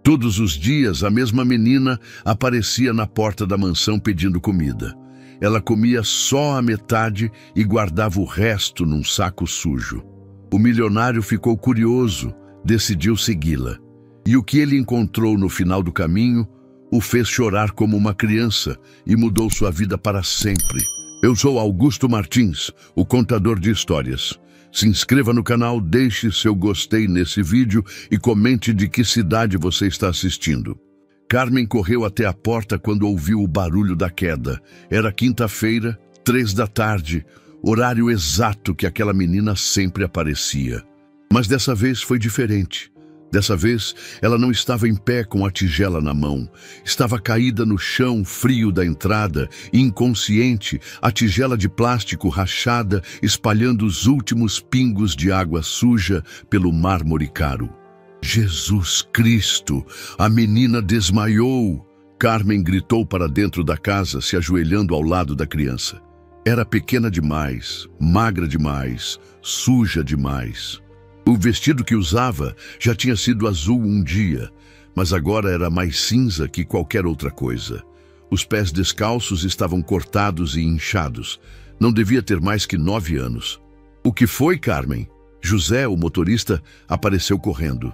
Todos os dias, a mesma menina aparecia na porta da mansão pedindo comida. Ela comia só a metade e guardava o resto num saco sujo. O milionário ficou curioso, decidiu segui-la. E o que ele encontrou no final do caminho o fez chorar como uma criança e mudou sua vida para sempre. Eu sou Augusto Martins, o contador de histórias. Se inscreva no canal, deixe seu gostei nesse vídeo e comente de que cidade você está assistindo. Carmen correu até a porta quando ouviu o barulho da queda. Era quinta-feira, 3 da tarde, horário exato que aquela menina sempre aparecia. Mas dessa vez foi diferente. Dessa vez, ela não estava em pé com a tigela na mão. Estava caída no chão frio da entrada, inconsciente, a tigela de plástico rachada, espalhando os últimos pingos de água suja pelo mármore caro. Jesus Cristo! A menina desmaiou! Carmen gritou para dentro da casa, se ajoelhando ao lado da criança. Era pequena demais, magra demais, suja demais. O vestido que usava já tinha sido azul um dia, mas agora era mais cinza que qualquer outra coisa. Os pés descalços estavam cortados e inchados. Não devia ter mais que 9 anos. O que foi, Carmen? José, o motorista, apareceu correndo.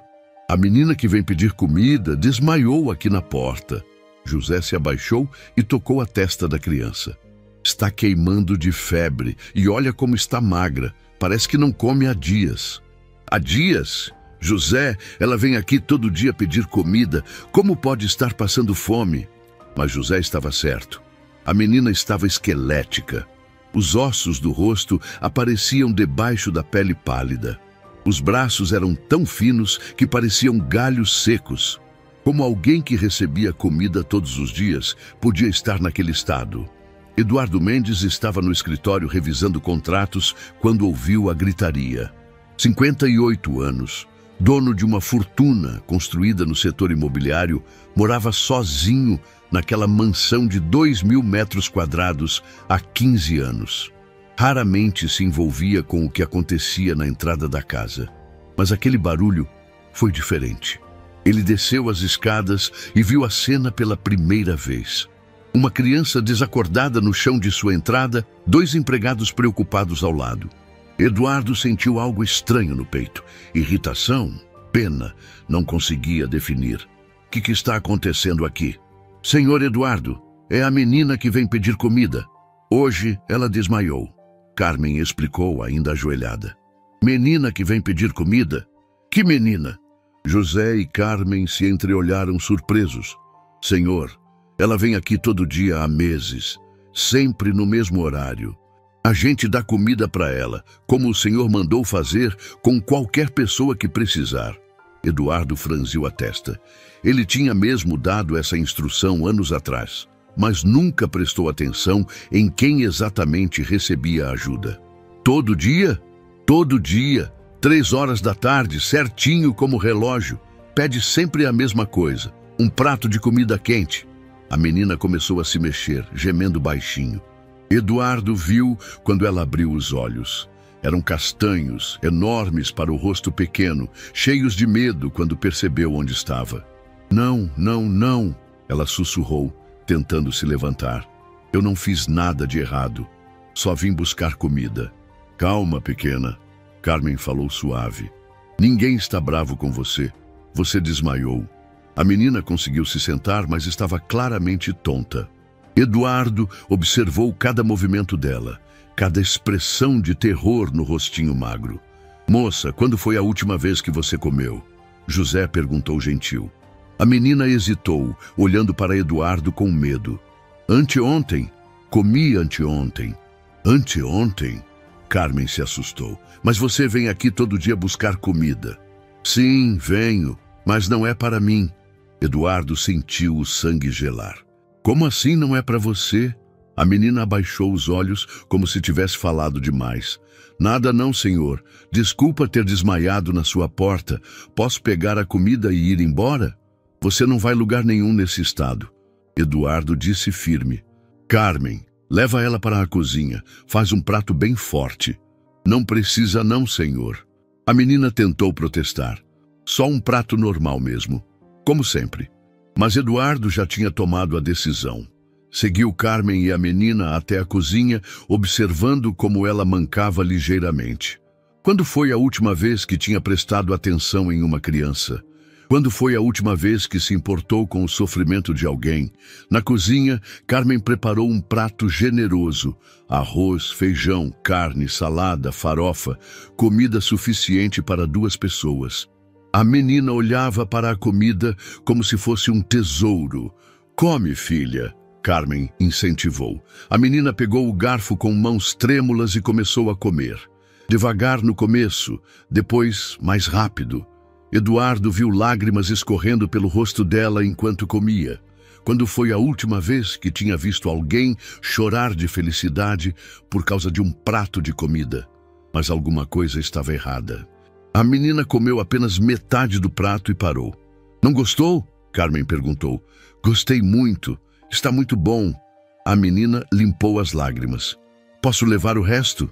A menina que vem pedir comida desmaiou aqui na porta. José se abaixou e tocou a testa da criança. Está queimando de febre e olha como está magra. Parece que não come há dias. Há dias? José, ela vem aqui todo dia pedir comida. Como pode estar passando fome? Mas José estava certo. A menina estava esquelética. Os ossos do rosto apareciam debaixo da pele pálida. Os braços eram tão finos que pareciam galhos secos. Como alguém que recebia comida todos os dias podia estar naquele estado? Eduardo Mendes estava no escritório revisando contratos quando ouviu a gritaria. 58 anos, dono de uma fortuna construída no setor imobiliário, morava sozinho naquela mansão de 2.000 metros quadrados há 15 anos. Raramente se envolvia com o que acontecia na entrada da casa. Mas aquele barulho foi diferente. Ele desceu as escadas e viu a cena pela primeira vez. Uma criança desacordada no chão de sua entrada, 2 empregados preocupados ao lado. Eduardo sentiu algo estranho no peito. Irritação? Pena? Não conseguia definir. O que está acontecendo aqui? Senhor Eduardo, é a menina que vem pedir comida. Hoje ela desmaiou. Carmen explicou, ainda ajoelhada. Menina que vem pedir comida? Que menina? José e Carmen se entreolharam surpresos. Senhor, ela vem aqui todo dia há meses, sempre no mesmo horário. A gente dá comida para ela, como o Senhor mandou fazer com qualquer pessoa que precisar. Eduardo franziu a testa. Ele tinha mesmo dado essa instrução anos atrás, mas nunca prestou atenção em quem exatamente recebia a ajuda. Todo dia? Todo dia, 3 horas da tarde, certinho como relógio. Pede sempre a mesma coisa, um prato de comida quente. A menina começou a se mexer, gemendo baixinho. Eduardo viu quando ela abriu os olhos. Eram castanhos, enormes para o rosto pequeno, cheios de medo quando percebeu onde estava. Não, não, não, ela sussurrou, tentando se levantar. Eu não fiz nada de errado. Só vim buscar comida. Calma, pequena, Carmen falou suave. Ninguém está bravo com você. Você desmaiou. A menina conseguiu se sentar, mas estava claramente tonta. Eduardo observou cada movimento dela, cada expressão de terror no rostinho magro. Moça, quando foi a última vez que você comeu? José perguntou gentil. A menina hesitou, olhando para Eduardo com medo. Anteontem. Comi anteontem. Anteontem? Carmen se assustou. Mas você vem aqui todo dia buscar comida. Sim, venho, mas não é para mim. Eduardo sentiu o sangue gelar. Como assim não é para você? A menina abaixou os olhos como se tivesse falado demais. Nada não, senhor. Desculpa ter desmaiado na sua porta. Posso pegar a comida e ir embora? Você não vai lugar nenhum nesse estado. Eduardo disse firme. Carmen, leva ela para a cozinha. Faz um prato bem forte. Não precisa não, senhor. A menina tentou protestar. Só um prato normal mesmo. como sempre. Mas Eduardo já tinha tomado a decisão. Seguiu Carmen e a menina até a cozinha, observando como ela mancava ligeiramente. Quando foi a última vez que tinha prestado atenção em uma criança? Quando foi a última vez que se importou com o sofrimento de alguém? Na cozinha, Carmen preparou um prato generoso. Arroz, feijão, carne, salada, farofa, comida suficiente para 2 pessoas. A menina olhava para a comida como se fosse um tesouro. "Come, filha", Carmen incentivou. A menina pegou o garfo com mãos trêmulas e começou a comer. Devagar no começo, depois mais rápido. Eduardo viu lágrimas escorrendo pelo rosto dela enquanto comia. Quando foi a última vez que tinha visto alguém chorar de felicidade por causa de um prato de comida? Mas alguma coisa estava errada. A menina comeu apenas metade do prato e parou. "Não gostou?" Carmen perguntou. "Gostei muito. Está muito bom." A menina limpou as lágrimas. "Posso levar o resto?"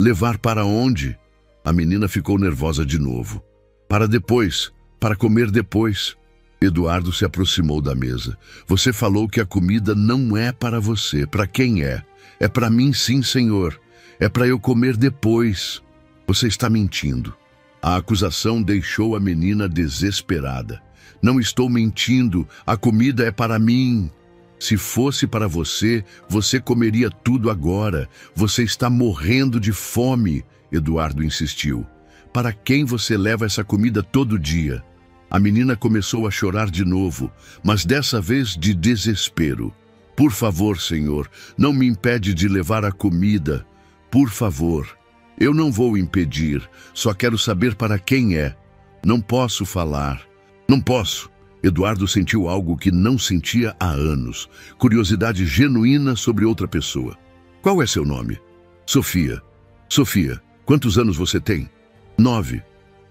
"Levar para onde?" A menina ficou nervosa de novo. "Para depois, para comer depois." Eduardo se aproximou da mesa. "Você falou que a comida não é para você. Para quem é?" "É para mim, sim, senhor. É para eu comer depois." "Você está mentindo." A acusação deixou a menina desesperada. "Não estou mentindo. A comida é para mim." "Se fosse para você, você comeria tudo agora. Você está morrendo de fome." Eduardo insistiu. "Para quem você leva essa comida todo dia?" A menina começou a chorar de novo, mas dessa vez de desespero. "Por favor, senhor, não me impede de levar a comida. Por favor." "Eu não vou impedir, só quero saber para quem é." "Não posso falar." "Não posso." Eduardo sentiu algo que não sentia há anos. Curiosidade genuína sobre outra pessoa. "Qual é seu nome?" "Sofia." "Sofia, quantos anos você tem?" 9.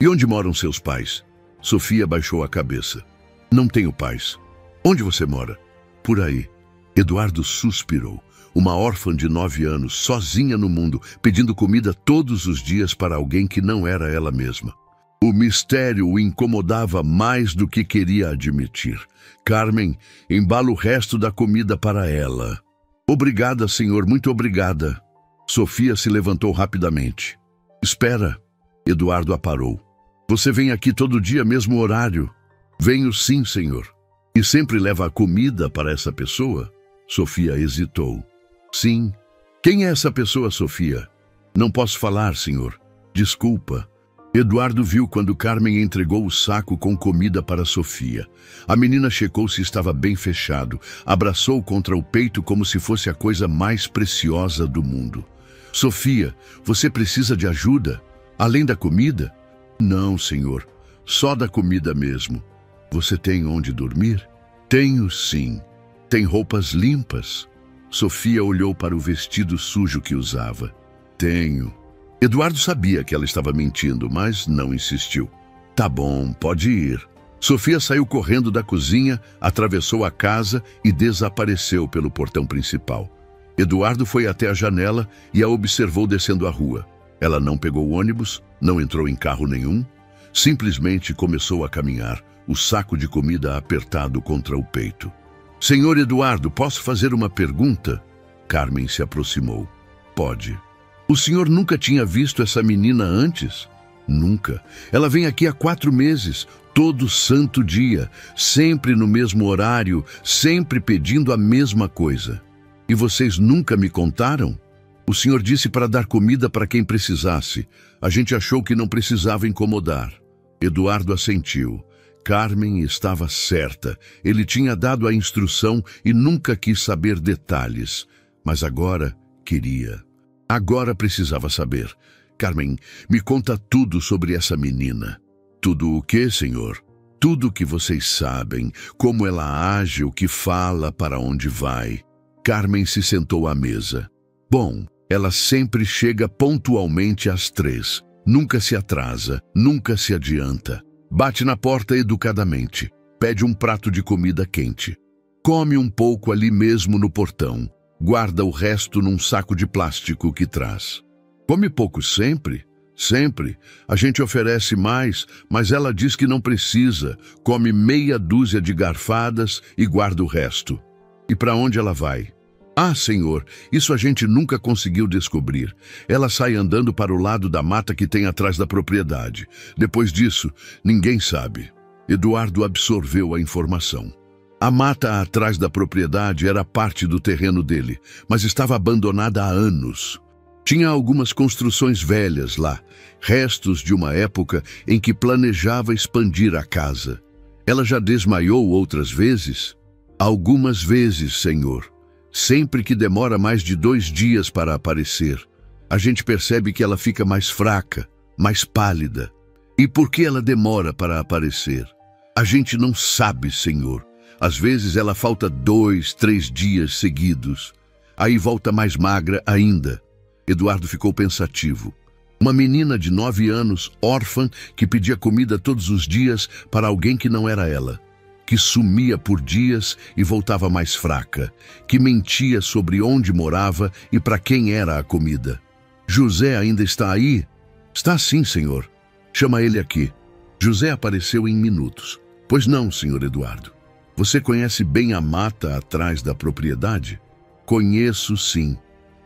"E onde moram seus pais?" Sofia baixou a cabeça. "Não tenho pais." "Onde você mora?" "Por aí." Eduardo suspirou. Uma órfã de 9 anos, sozinha no mundo, pedindo comida todos os dias para alguém que não era ela mesma. O mistério o incomodava mais do que queria admitir. "Carmen, embala o resto da comida para ela." "Obrigada, senhor, muito obrigada." Sofia se levantou rapidamente. "Espera." Eduardo a parou. "Você vem aqui todo dia, mesmo horário?" "Venho sim, senhor." "E sempre leva a comida para essa pessoa?" Sofia hesitou. "Sim." "Quem é essa pessoa, Sofia?" "Não posso falar, senhor. Desculpa." Eduardo viu quando Carmen entregou o saco com comida para Sofia. A menina checou se estava bem fechado, abraçou contra o peito como se fosse a coisa mais preciosa do mundo. "Sofia, você precisa de ajuda? Além da comida?" "Não, senhor. Só da comida mesmo." "Você tem onde dormir?" "Tenho, sim." "Tem roupas limpas?" Sofia olhou para o vestido sujo que usava. "Tenho." Eduardo sabia que ela estava mentindo, mas não insistiu. "Tá bom, pode ir." Sofia saiu correndo da cozinha, atravessou a casa e desapareceu pelo portão principal. Eduardo foi até a janela e a observou descendo a rua. Ela não pegou ônibus, não entrou em carro nenhum, simplesmente começou a caminhar, o saco de comida apertado contra o peito. "Senhor Eduardo, posso fazer uma pergunta?" Carmen se aproximou. "Pode." "O senhor nunca tinha visto essa menina antes?" "Nunca. Ela vem aqui há 4 meses, todo santo dia, sempre no mesmo horário, sempre pedindo a mesma coisa." "E vocês nunca me contaram?" "O senhor disse para dar comida para quem precisasse. A gente achou que não precisava incomodar." Eduardo assentiu. Carmen estava certa. Ele tinha dado a instrução e nunca quis saber detalhes. Mas agora queria. Agora precisava saber. "Carmen, me conta tudo sobre essa menina." "Tudo o quê, senhor?" "Tudo o que vocês sabem. Como ela age, o que fala, para onde vai." Carmen se sentou à mesa. "Bom, ela sempre chega pontualmente às 3. Nunca se atrasa, nunca se adianta. Bate na porta educadamente. Pede um prato de comida quente. Come um pouco ali mesmo no portão. Guarda o resto num saco de plástico que traz." "Come pouco sempre?" Sempre. A gente oferece mais, mas ela diz que não precisa, come meia dúzia de garfadas e guarda o resto. E para onde ela vai? Ah, Senhor, isso a gente nunca conseguiu descobrir. Ela sai andando para o lado da mata que tem atrás da propriedade. Depois disso, ninguém sabe. Eduardo absorveu a informação. A mata atrás da propriedade era parte do terreno dele, mas estava abandonada há anos. Tinha algumas construções velhas lá, restos de uma época em que planejava expandir a casa. Ela já desmaiou outras vezes? Algumas vezes, Senhor. Sempre que demora mais de 2 dias para aparecer, a gente percebe que ela fica mais fraca, mais pálida. E por que ela demora para aparecer? A gente não sabe, Senhor. Às vezes ela falta 2, 3 dias seguidos. Aí volta mais magra ainda. Eduardo ficou pensativo. Uma menina de 9 anos, órfã, que pedia comida todos os dias para alguém que não era ela. Que sumia por dias e voltava mais fraca. Que mentia sobre onde morava e para quem era a comida. José ainda está aí? Está sim, Senhor. Chama ele aqui. José apareceu em minutos. Pois não, Senhor Eduardo. Você conhece bem a mata atrás da propriedade? Conheço, sim.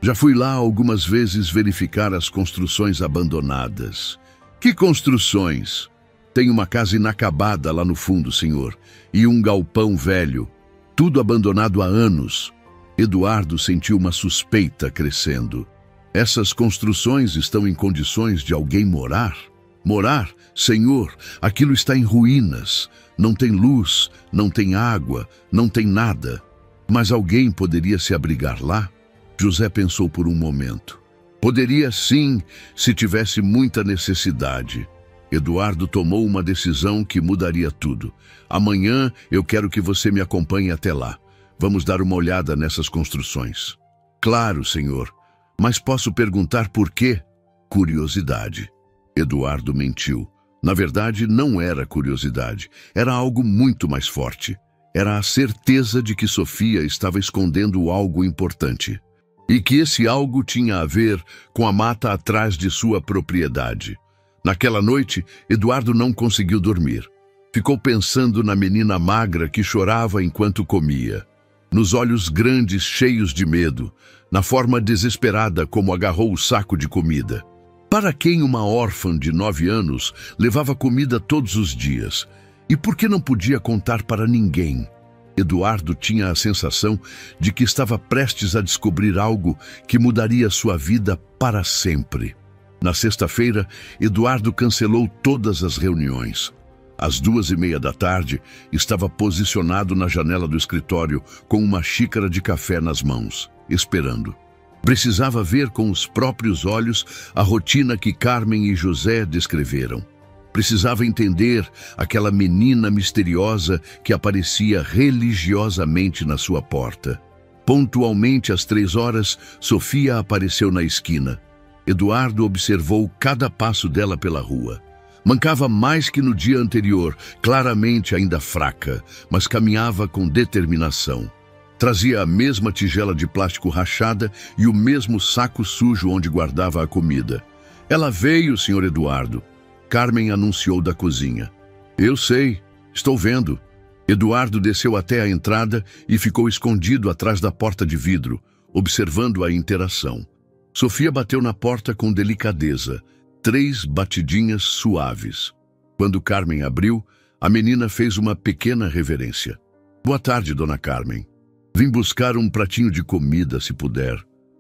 Já fui lá algumas vezes verificar as construções abandonadas. Que construções? Tem uma casa inacabada lá no fundo, Senhor, e um galpão velho, tudo abandonado há anos. Eduardo sentiu uma suspeita crescendo. Essas construções estão em condições de alguém morar? Morar? Senhor, aquilo está em ruínas. Não tem luz, não tem água, não tem nada. Mas alguém poderia se abrigar lá? José pensou por um momento. Poderia sim, se tivesse muita necessidade. Eduardo tomou uma decisão que mudaria tudo. Amanhã eu quero que você me acompanhe até lá. Vamos dar uma olhada nessas construções. Claro, Senhor. Mas posso perguntar por quê? Curiosidade. Eduardo mentiu. Na verdade, não era curiosidade. Era algo muito mais forte. Era a certeza de que Sofia estava escondendo algo importante. E que esse algo tinha a ver com a mata atrás de sua propriedade. Naquela noite, Eduardo não conseguiu dormir. Ficou pensando na menina magra que chorava enquanto comia. Nos olhos grandes, cheios de medo. Na forma desesperada como agarrou o saco de comida. Para quem uma órfã de 9 anos levava comida todos os dias? E por que não podia contar para ninguém? Eduardo tinha a sensação de que estava prestes a descobrir algo que mudaria sua vida para sempre. Na sexta-feira, Eduardo cancelou todas as reuniões. Às 2:30 da tarde, estava posicionado na janela do escritório com uma xícara de café nas mãos, esperando. Precisava ver com os próprios olhos a rotina que Carmen e José descreveram. Precisava entender aquela menina misteriosa que aparecia religiosamente na sua porta. Pontualmente às 3 horas, Sofia apareceu na esquina. Eduardo observou cada passo dela pela rua. Mancava mais que no dia anterior, claramente ainda fraca, mas caminhava com determinação. Trazia a mesma tigela de plástico rachada e o mesmo saco sujo onde guardava a comida. Ela veio, Sr. Eduardo. Carmen anunciou da cozinha. Eu sei, estou vendo. Eduardo desceu até a entrada e ficou escondido atrás da porta de vidro, observando a interação. Sofia bateu na porta com delicadeza, 3 batidinhas suaves. Quando Carmen abriu, a menina fez uma pequena reverência. Boa tarde, dona Carmen. Vim buscar um pratinho de comida, se puder.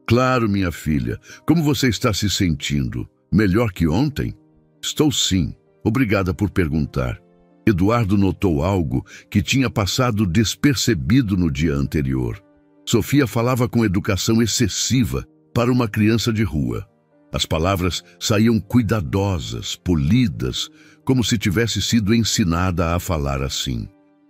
Claro, minha filha. Como você está se sentindo? Melhor que ontem? Estou sim. Obrigada por perguntar. Eduardo notou algo que tinha passado despercebido no dia anterior. Sofia falava com educação excessiva para uma criança de rua. As palavras saíam cuidadosas, polidas, como se tivesse sido ensinada a falar assim.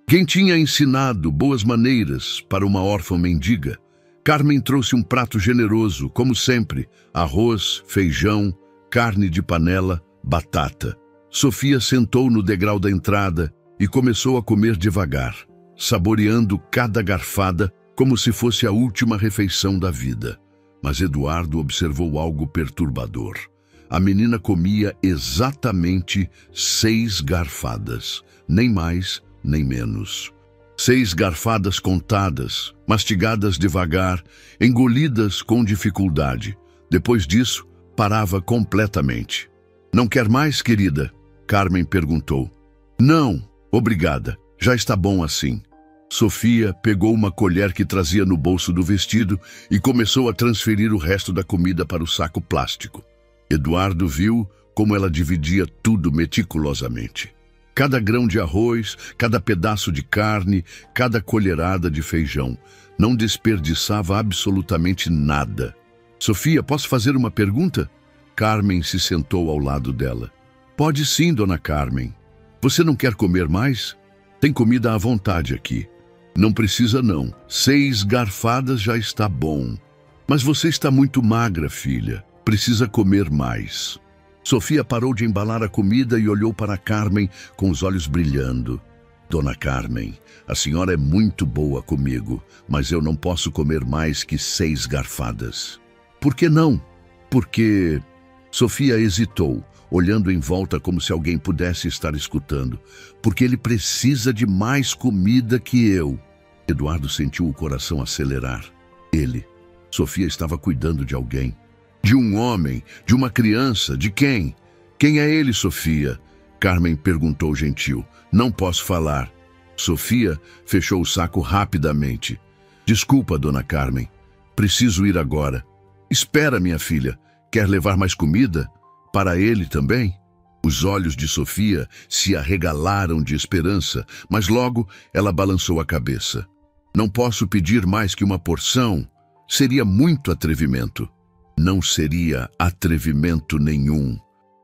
Quem tinha ensinado boas maneiras para uma órfã mendiga? Carmen trouxe um prato generoso, como sempre, arroz, feijão, carne de panela, batata. Sofia sentou no degrau da entrada e começou a comer devagar, saboreando cada garfada como se fosse a última refeição da vida. Mas Eduardo observou algo perturbador. A menina comia exatamente 6 garfadas, nem mais, nem menos. 6 garfadas contadas, mastigadas devagar, engolidas com dificuldade. Depois disso, parava completamente. "Não quer mais, querida?" Carmen perguntou. "Não, obrigada. Já está bom assim." Sofia pegou uma colher que trazia no bolso do vestido e começou a transferir o resto da comida para o saco plástico. Eduardo viu como ela dividia tudo meticulosamente. Cada grão de arroz, cada pedaço de carne, cada colherada de feijão. Não desperdiçava absolutamente nada. "Sofia, posso fazer uma pergunta?" Carmen se sentou ao lado dela. "Pode sim, dona Carmen. Você não quer comer mais? Tem comida à vontade aqui." "Não precisa não. 6 garfadas já está bom." "Mas você está muito magra, filha. Precisa comer mais." Sofia parou de embalar a comida e olhou para Carmen com os olhos brilhando. "Dona Carmen, a senhora é muito boa comigo, mas eu não posso comer mais que 6 garfadas." "Por que não?" "Porque..." Sofia hesitou, olhando em volta como se alguém pudesse estar escutando. "Porque ele precisa de mais comida que eu." Eduardo sentiu o coração acelerar. Ele. Sofia estava cuidando de alguém. De um homem, de uma criança, de quem? "Quem é ele, Sofia?" Carmen perguntou gentil. "Não posso falar." Sofia fechou o saco rapidamente. "Desculpa, dona Carmen. Preciso ir agora." "Espera, minha filha. Quer levar mais comida? Para ele também?" Os olhos de Sofia se arregalaram de esperança, mas logo ela balançou a cabeça. "Não posso pedir mais que uma porção. Seria muito atrevimento." "Não seria atrevimento nenhum.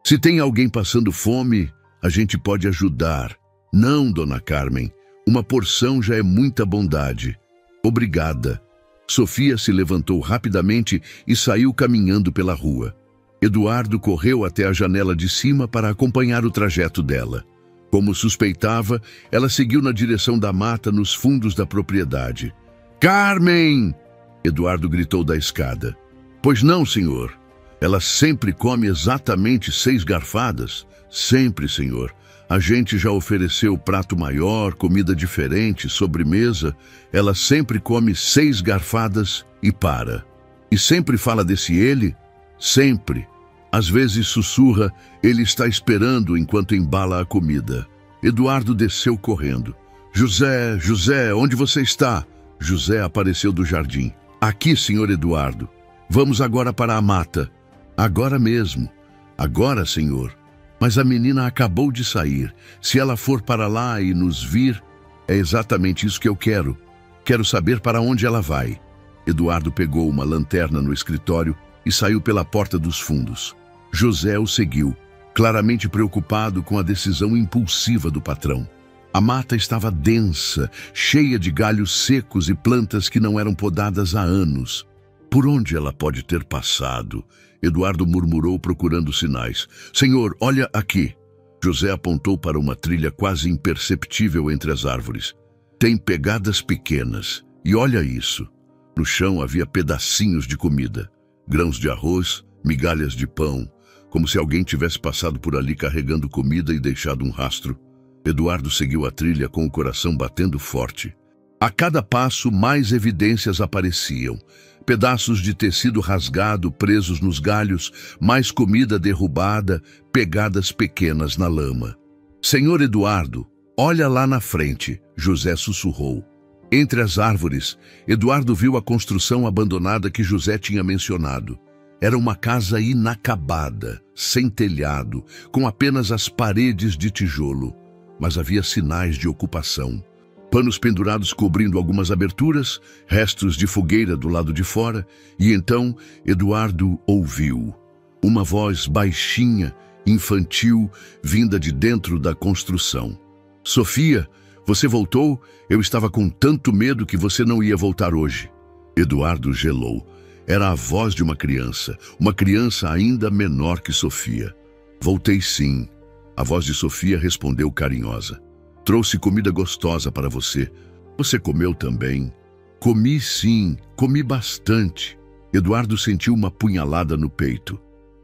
Se tem alguém passando fome, a gente pode ajudar." "Não, dona Carmen. Uma porção já é muita bondade." "Obrigada." Sofia se levantou rapidamente e saiu caminhando pela rua. Eduardo correu até a janela de cima para acompanhar o trajeto dela. Como suspeitava, ela seguiu na direção da mata nos fundos da propriedade. "Carmen!" Eduardo gritou da escada. "Pois não, senhor. Ela sempre come exatamente 6 garfadas?" "Sempre, senhor. A gente já ofereceu prato maior, comida diferente, sobremesa. Ela sempre come 6 garfadas e para." "E sempre fala desse ele?" "Sempre. Às vezes sussurra, ele está esperando enquanto embala a comida." Eduardo desceu correndo. "José, José, onde você está?" José apareceu do jardim. "Aqui, senhor Eduardo. Vamos agora para a mata." "Agora mesmo." "Agora, senhor. Mas a menina acabou de sair. Se ela for para lá e nos vir, é exatamente isso que eu quero. Quero saber para onde ela vai." Eduardo pegou uma lanterna no escritório e saiu pela porta dos fundos. José o seguiu, claramente preocupado com a decisão impulsiva do patrão. A mata estava densa, cheia de galhos secos e plantas que não eram podadas há anos. "Por onde ela pode ter passado?" Eduardo murmurou, procurando sinais. "Senhor, olha aqui." José apontou para uma trilha quase imperceptível entre as árvores. "Tem pegadas pequenas. E olha isso." No chão havia pedacinhos de comida. Grãos de arroz, migalhas de pão, como se alguém tivesse passado por ali carregando comida e deixado um rastro. Eduardo seguiu a trilha com o coração batendo forte. A cada passo, mais evidências apareciam. Pedaços de tecido rasgado presos nos galhos, mais comida derrubada, pegadas pequenas na lama. "Senhor Eduardo, olha lá na frente", José sussurrou. Entre as árvores, Eduardo viu a construção abandonada que José tinha mencionado. Era uma casa inacabada, sem telhado, com apenas as paredes de tijolo. Mas havia sinais de ocupação. Panos pendurados cobrindo algumas aberturas, restos de fogueira do lado de fora, e então Eduardo ouviu. Uma voz baixinha, infantil, vinda de dentro da construção. "Sofia, você voltou? Eu estava com tanto medo que você não ia voltar hoje." Eduardo gelou. Era a voz de uma criança ainda menor que Sofia. "Voltei sim." A voz de Sofia respondeu carinhosa. "Trouxe comida gostosa para você. Você comeu também?" "Comi sim, comi bastante." Eduardo sentiu uma punhalada no peito.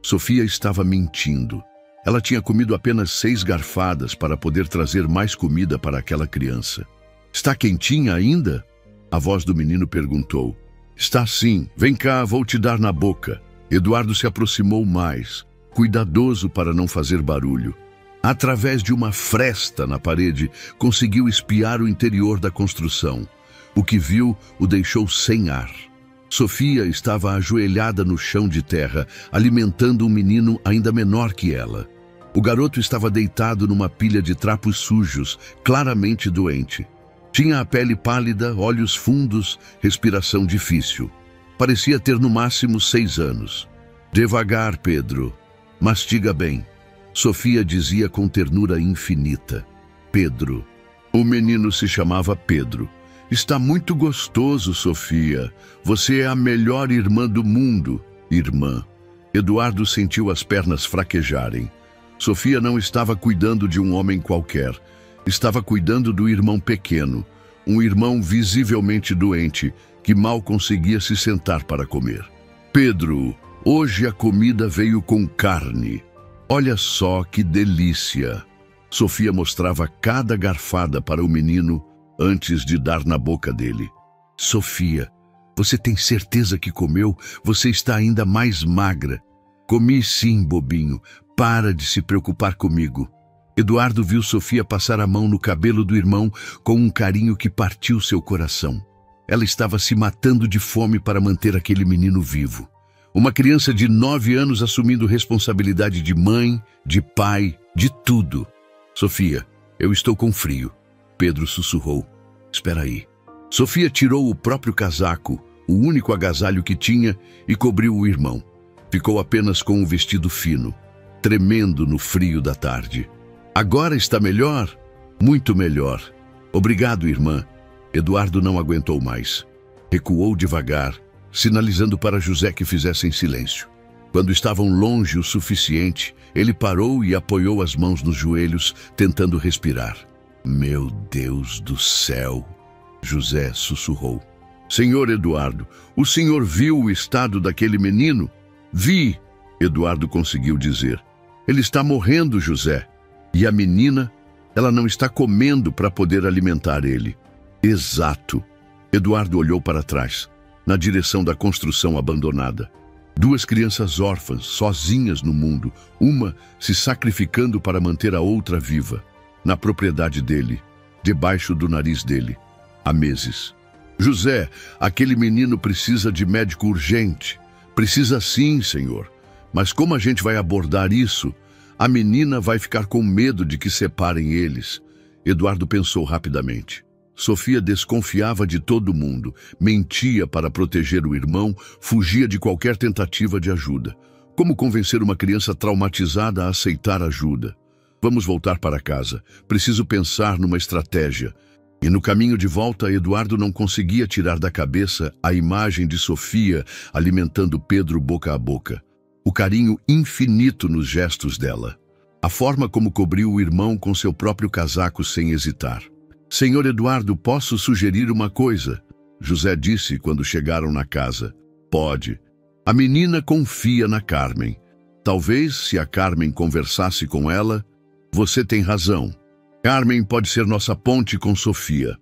Sofia estava mentindo. Ela tinha comido apenas 6 garfadas para poder trazer mais comida para aquela criança. Está quentinha ainda? A voz do menino perguntou. Está sim, vem cá, vou te dar na boca. Eduardo se aproximou mais, cuidadoso para não fazer barulho. Através de uma fresta na parede, conseguiu espiar o interior da construção. O que viu o deixou sem ar. Sofia estava ajoelhada no chão de terra, alimentando um menino ainda menor que ela. O garoto estava deitado numa pilha de trapos sujos, claramente doente. Tinha a pele pálida, olhos fundos, respiração difícil. Parecia ter no máximo 6 anos. Devagar, Pedro. Mastiga bem. Sofia dizia com ternura infinita. Pedro. O menino se chamava Pedro. Está muito gostoso, Sofia. Você é a melhor irmã do mundo. Irmã. Eduardo sentiu as pernas fraquejarem. Sofia não estava cuidando de um homem qualquer. Estava cuidando do irmão pequeno, um irmão visivelmente doente, que mal conseguia se sentar para comer. Pedro, hoje a comida veio com carne. Olha só que delícia! Sofia mostrava cada garfada para o menino antes de dar na boca dele. Sofia, você tem certeza que comeu? Você está ainda mais magra. Comi sim, bobinho. Para de se preocupar comigo. Eduardo viu Sofia passar a mão no cabelo do irmão com um carinho que partiu seu coração. Ela estava se matando de fome para manter aquele menino vivo. Uma criança de 9 anos assumindo responsabilidade de mãe, de pai, de tudo. Sofia, eu estou com frio. Pedro sussurrou. Espera aí. Sofia tirou o próprio casaco, o único agasalho que tinha, e cobriu o irmão. Ficou apenas com um vestido fino, tremendo no frio da tarde. Agora está melhor? Muito melhor. Obrigado, irmã. Eduardo não aguentou mais. Recuou devagar, sinalizando para José que fizessem silêncio. Quando estavam longe o suficiente, ele parou e apoiou as mãos nos joelhos, tentando respirar. Meu Deus do céu! José sussurrou. Senhor Eduardo, o senhor viu o estado daquele menino? Vi, Eduardo conseguiu dizer. Ele está morrendo, José. E a menina, ela não está comendo para poder alimentar ele. Exato. Eduardo olhou para trás, na direção da construção abandonada. 2 crianças órfãs, sozinhas no mundo, uma se sacrificando para manter a outra viva, na propriedade dele, debaixo do nariz dele, há meses. José, aquele menino precisa de médico urgente. Precisa sim, senhor. Mas como a gente vai abordar isso? A menina vai ficar com medo de que separem eles. Eduardo pensou rapidamente. Sofia desconfiava de todo mundo, mentia para proteger o irmão, fugia de qualquer tentativa de ajuda. Como convencer uma criança traumatizada a aceitar ajuda? Vamos voltar para casa. Preciso pensar numa estratégia. E no caminho de volta, Eduardo não conseguia tirar da cabeça a imagem de Sofia alimentando Pedro boca a boca. O carinho infinito nos gestos dela. A forma como cobriu o irmão com seu próprio casaco sem hesitar. Senhor Eduardo, posso sugerir uma coisa? José disse quando chegaram na casa. Pode. A menina confia na Carmen. Talvez, se a Carmen conversasse com ela, você tem razão. Carmen pode ser nossa ponte com Sofia.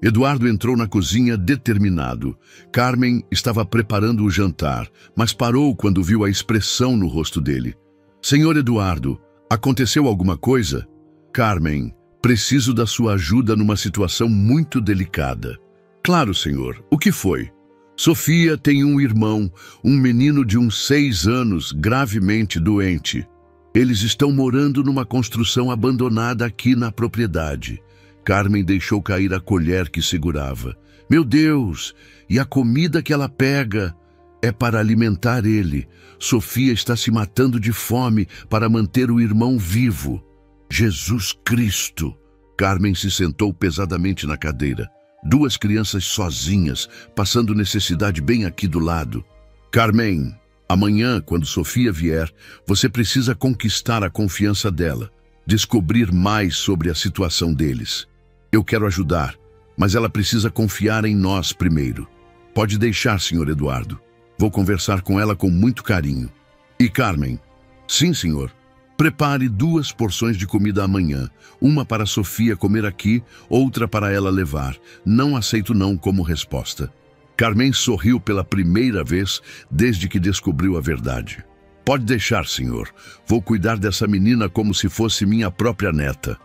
Eduardo entrou na cozinha determinado. Carmen estava preparando o jantar, mas parou quando viu a expressão no rosto dele. Senhor Eduardo, aconteceu alguma coisa? Carmen, preciso da sua ajuda numa situação muito delicada. Claro, senhor. O que foi? Sofia tem um irmão, um menino de uns 6 anos, gravemente doente. Eles estão morando numa construção abandonada aqui na propriedade. Carmen deixou cair a colher que segurava. Meu Deus! E a comida que ela pega é para alimentar ele. Sofia está se matando de fome para manter o irmão vivo. Jesus Cristo! Carmen se sentou pesadamente na cadeira. 2 crianças sozinhas, passando necessidade bem aqui do lado. Carmen, amanhã, quando Sofia vier, você precisa conquistar a confiança dela, descobrir mais sobre a situação deles. Eu quero ajudar, mas ela precisa confiar em nós primeiro. Pode deixar, senhor Eduardo. Vou conversar com ela com muito carinho. E Carmen, Sim, senhor. Prepare 2 porções de comida amanhã. Uma para Sofia comer aqui, outra para ela levar. Não aceito não como resposta. Carmen sorriu pela primeira vez desde que descobriu a verdade. Pode deixar, senhor. Vou cuidar dessa menina como se fosse minha própria neta.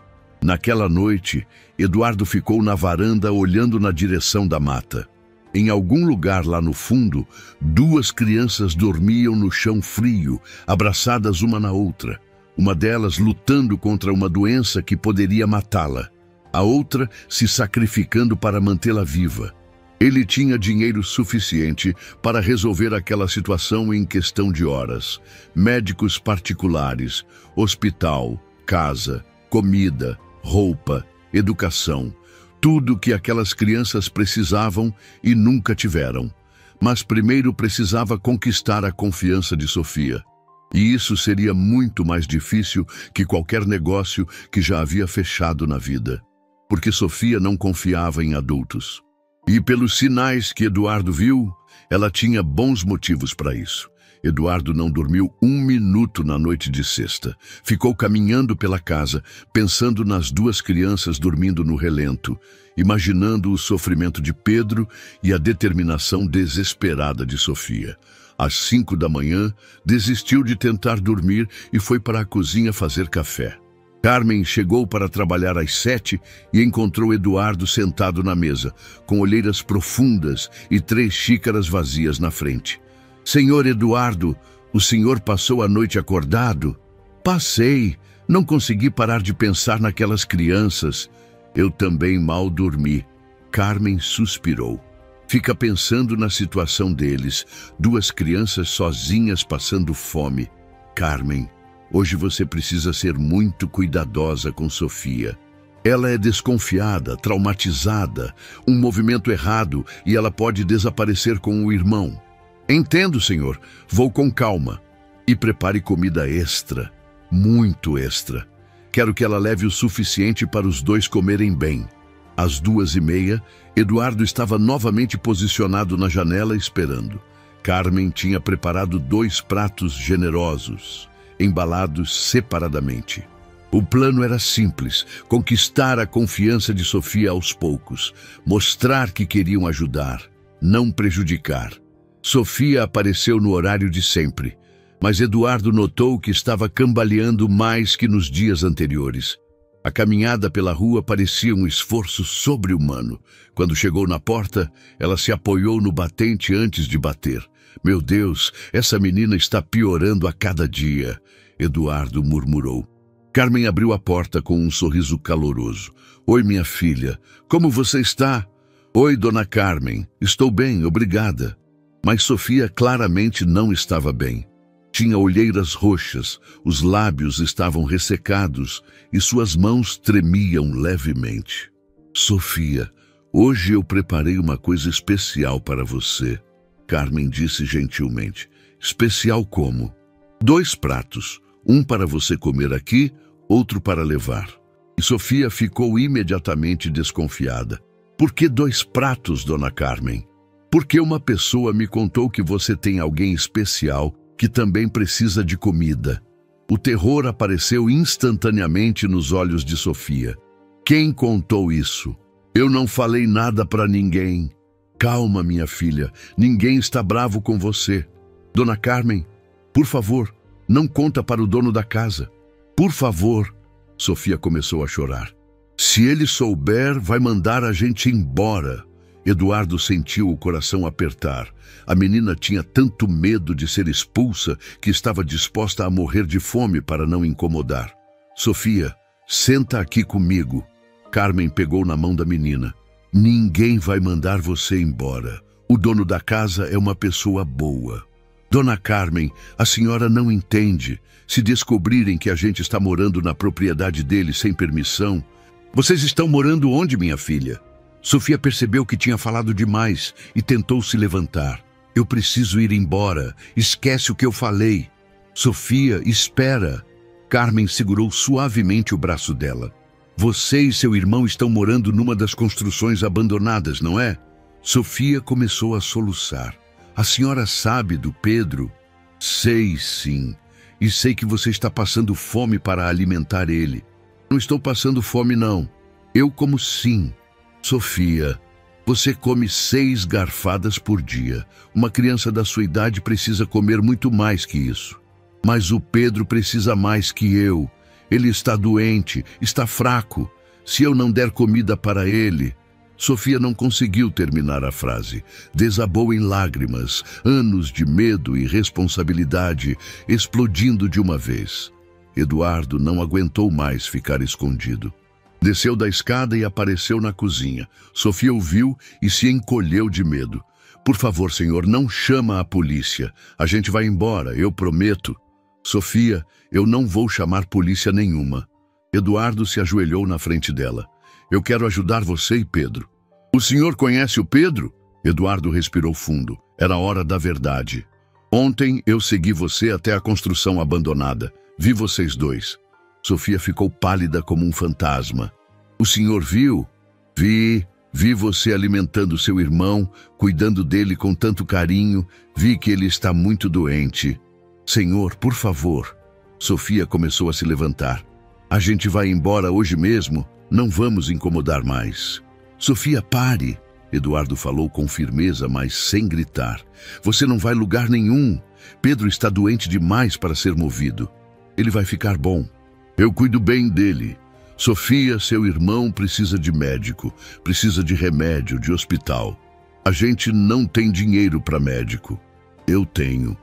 Naquela noite, Eduardo ficou na varanda olhando na direção da mata. Em algum lugar lá no fundo, 2 crianças dormiam no chão frio, abraçadas uma na outra. Uma delas lutando contra uma doença que poderia matá-la. A outra se sacrificando para mantê-la viva. Ele tinha dinheiro suficiente para resolver aquela situação em questão de horas. Médicos particulares, hospital, casa, comida, roupa, educação. Tudo o que aquelas crianças precisavam e nunca tiveram. Mas primeiro precisava conquistar a confiança de Sofia. E isso seria muito mais difícil que qualquer negócio que já havia fechado na vida. Porque Sofia não confiava em adultos. E pelos sinais que Eduardo viu, ela tinha bons motivos para isso. Eduardo não dormiu 1 minuto na noite de sexta. Ficou caminhando pela casa, pensando nas 2 crianças dormindo no relento, imaginando o sofrimento de Pedro e a determinação desesperada de Sofia. Às 5 da manhã, desistiu de tentar dormir e foi para a cozinha fazer café. Carmen chegou para trabalhar às 7 e encontrou Eduardo sentado na mesa, com olheiras profundas e 3 xícaras vazias na frente. Senhor Eduardo, o senhor passou a noite acordado? Passei. Não consegui parar de pensar naquelas crianças. Eu também mal dormi. Carmen suspirou. Fica pensando na situação deles, 2 crianças sozinhas passando fome. Carmen, hoje você precisa ser muito cuidadosa com Sofia. Ela é desconfiada, traumatizada, um movimento errado e ela pode desaparecer com o irmão. Entendo, senhor. Vou com calma. E prepare comida extra, muito extra. Quero que ela leve o suficiente para os 2 comerem bem. Às 2h30, Eduardo estava novamente posicionado na janela esperando. Carmen tinha preparado 2 pratos generosos, embalados separadamente. O plano era simples: conquistar a confiança de Sofia aos poucos, mostrar que queriam ajudar, não prejudicar. Sofia apareceu no horário de sempre, mas Eduardo notou que estava cambaleando mais que nos dias anteriores. A caminhada pela rua parecia um esforço sobre-humano. Quando chegou na porta, ela se apoiou no batente antes de bater. Meu Deus, essa menina está piorando a cada dia, Eduardo murmurou. Carmen abriu a porta com um sorriso caloroso. Oi, minha filha, como você está? Oi, dona Carmen, estou bem, obrigada. Mas Sofia claramente não estava bem. Tinha olheiras roxas, os lábios estavam ressecados e suas mãos tremiam levemente. Sofia, hoje eu preparei uma coisa especial para você, Carmen disse gentilmente. Especial como? 2 pratos, um para você comer aqui, outro para levar. E Sofia ficou imediatamente desconfiada. Por que 2 pratos, dona Carmen? Porque uma pessoa me contou que você tem alguém especial que também precisa de comida. O terror apareceu instantaneamente nos olhos de Sofia. Quem contou isso? Eu não falei nada para ninguém. Calma, minha filha, ninguém está bravo com você. Dona Carmen, por favor, não conta para o dono da casa. Por favor. Sofia começou a chorar. Se ele souber, vai mandar a gente embora. Eduardo sentiu o coração apertar. A menina tinha tanto medo de ser expulsa que estava disposta a morrer de fome para não incomodar. Sofia, senta aqui comigo. Carmen pegou na mão da menina. Ninguém vai mandar você embora. O dono da casa é uma pessoa boa. Dona Carmen, a senhora não entende. Se descobrirem que a gente está morando na propriedade dele sem permissão... Vocês estão morando onde, minha filha? Sofia percebeu que tinha falado demais e tentou se levantar. Eu preciso ir embora. Esquece o que eu falei. Sofia, espera. Carmen segurou suavemente o braço dela. Você e seu irmão estão morando numa das construções abandonadas, não é? Sofia começou a soluçar. A senhora sabe do Pedro? Sei, sim. e sei que você está passando fome para alimentar ele. Não estou passando fome, não. Eu como sim. Sofia, você come 6 garfadas por dia. Uma criança da sua idade precisa comer muito mais que isso. Mas o Pedro precisa mais que eu. Ele está doente, está fraco. Se eu não der comida para ele... Sofia não conseguiu terminar a frase. Desabou em lágrimas, anos de medo e responsabilidade explodindo de uma vez. Eduardo não aguentou mais ficar escondido. Desceu da escada e apareceu na cozinha. Sofia o viu e se encolheu de medo. Por favor, senhor, não chama a polícia. A gente vai embora, eu prometo. Sofia, eu não vou chamar polícia nenhuma. Eduardo se ajoelhou na frente dela. Eu quero ajudar você e Pedro. O senhor conhece o Pedro? Eduardo respirou fundo. Era hora da verdade. Ontem eu segui você até a construção abandonada. Vi vocês dois. Sofia ficou pálida como um fantasma. O senhor viu? Vi você alimentando seu irmão, cuidando dele com tanto carinho. Vi que ele está muito doente. Senhor, por favor. Sofia começou a se levantar. A gente vai embora hoje mesmo? Não vamos incomodar mais. Sofia, pare. Eduardo falou com firmeza, mas sem gritar. Você não vai lugar nenhum. Pedro está doente demais para ser movido. Ele vai ficar bom. Eu cuido bem dele. Sofia, seu irmão, precisa de médico, precisa de remédio, de hospital. A gente não tem dinheiro para médico. Eu tenho.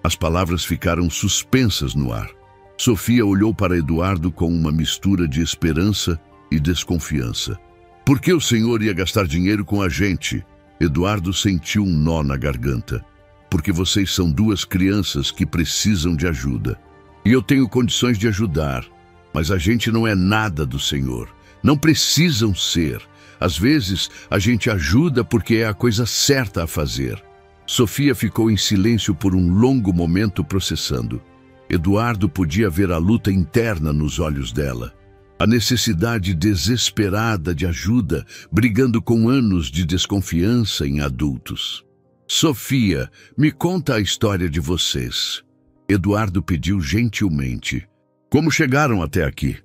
As palavras ficaram suspensas no ar. Sofia olhou para Eduardo com uma mistura de esperança e desconfiança. Por que o senhor ia gastar dinheiro com a gente? Eduardo sentiu um nó na garganta. Porque vocês são 2 crianças que precisam de ajuda. E eu tenho condições de ajudar. Mas a gente não é nada do senhor. Não precisam ser. Às vezes, a gente ajuda porque é a coisa certa a fazer. Sofia ficou em silêncio por um longo momento processando. Eduardo podia ver a luta interna nos olhos dela. A necessidade desesperada de ajuda, brigando com anos de desconfiança em adultos. Sofia, me conta a história de vocês. Eduardo pediu gentilmente. Como chegaram até aqui?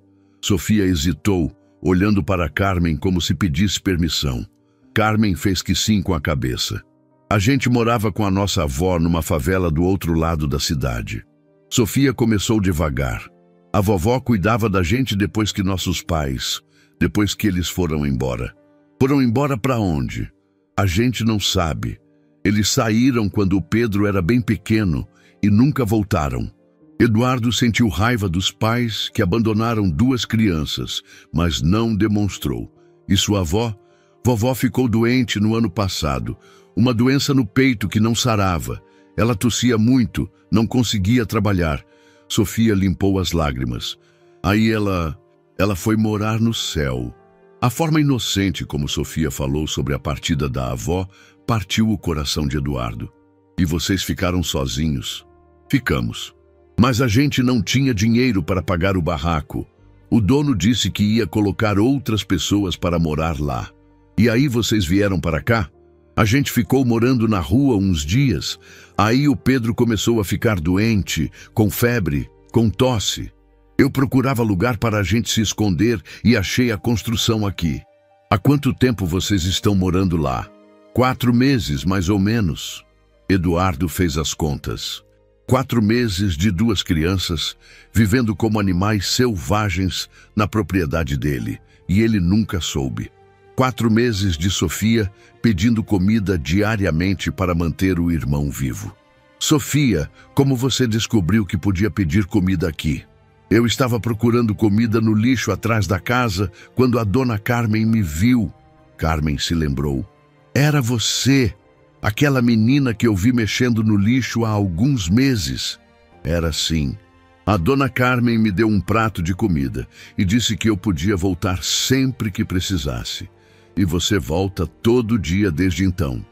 Sofia hesitou, olhando para Carmen como se pedisse permissão. Carmen fez que sim com a cabeça. A gente morava com a nossa avó numa favela do outro lado da cidade. Sofia começou devagar. A vovó cuidava da gente depois que nossos pais, depois que eles foram embora. Foram embora para onde? A gente não sabe. Eles saíram quando o Pedro era bem pequeno e nunca voltaram. Eduardo sentiu raiva dos pais que abandonaram 2 crianças, mas não demonstrou. E sua avó? Vovó ficou doente no ano passado. Uma doença no peito que não sarava. Ela tossia muito, não conseguia trabalhar. Sofia limpou as lágrimas. Aí ela foi morar no céu. A forma inocente como Sofia falou sobre a partida da avó partiu o coração de Eduardo. E vocês ficaram sozinhos? Ficamos. Mas a gente não tinha dinheiro para pagar o barraco. O dono disse que ia colocar outras pessoas para morar lá. E aí vocês vieram para cá? A gente ficou morando na rua uns dias. Aí o Pedro começou a ficar doente, com febre, com tosse. Eu procurava lugar para a gente se esconder e achei a construção aqui. Há quanto tempo vocês estão morando lá? 4 meses, mais ou menos. Eduardo fez as contas. 4 meses de 2 crianças, vivendo como animais selvagens na propriedade dele, e ele nunca soube. 4 meses de Sofia pedindo comida diariamente para manter o irmão vivo. Sofia, como você descobriu que podia pedir comida aqui? Eu estava procurando comida no lixo atrás da casa quando a dona Carmen me viu. Carmen se lembrou. Era você, aquela menina que eu vi mexendo no lixo há alguns meses. Era sim. A dona Carmen me deu um prato de comida e disse que eu podia voltar sempre que precisasse. E você volta todo dia desde então.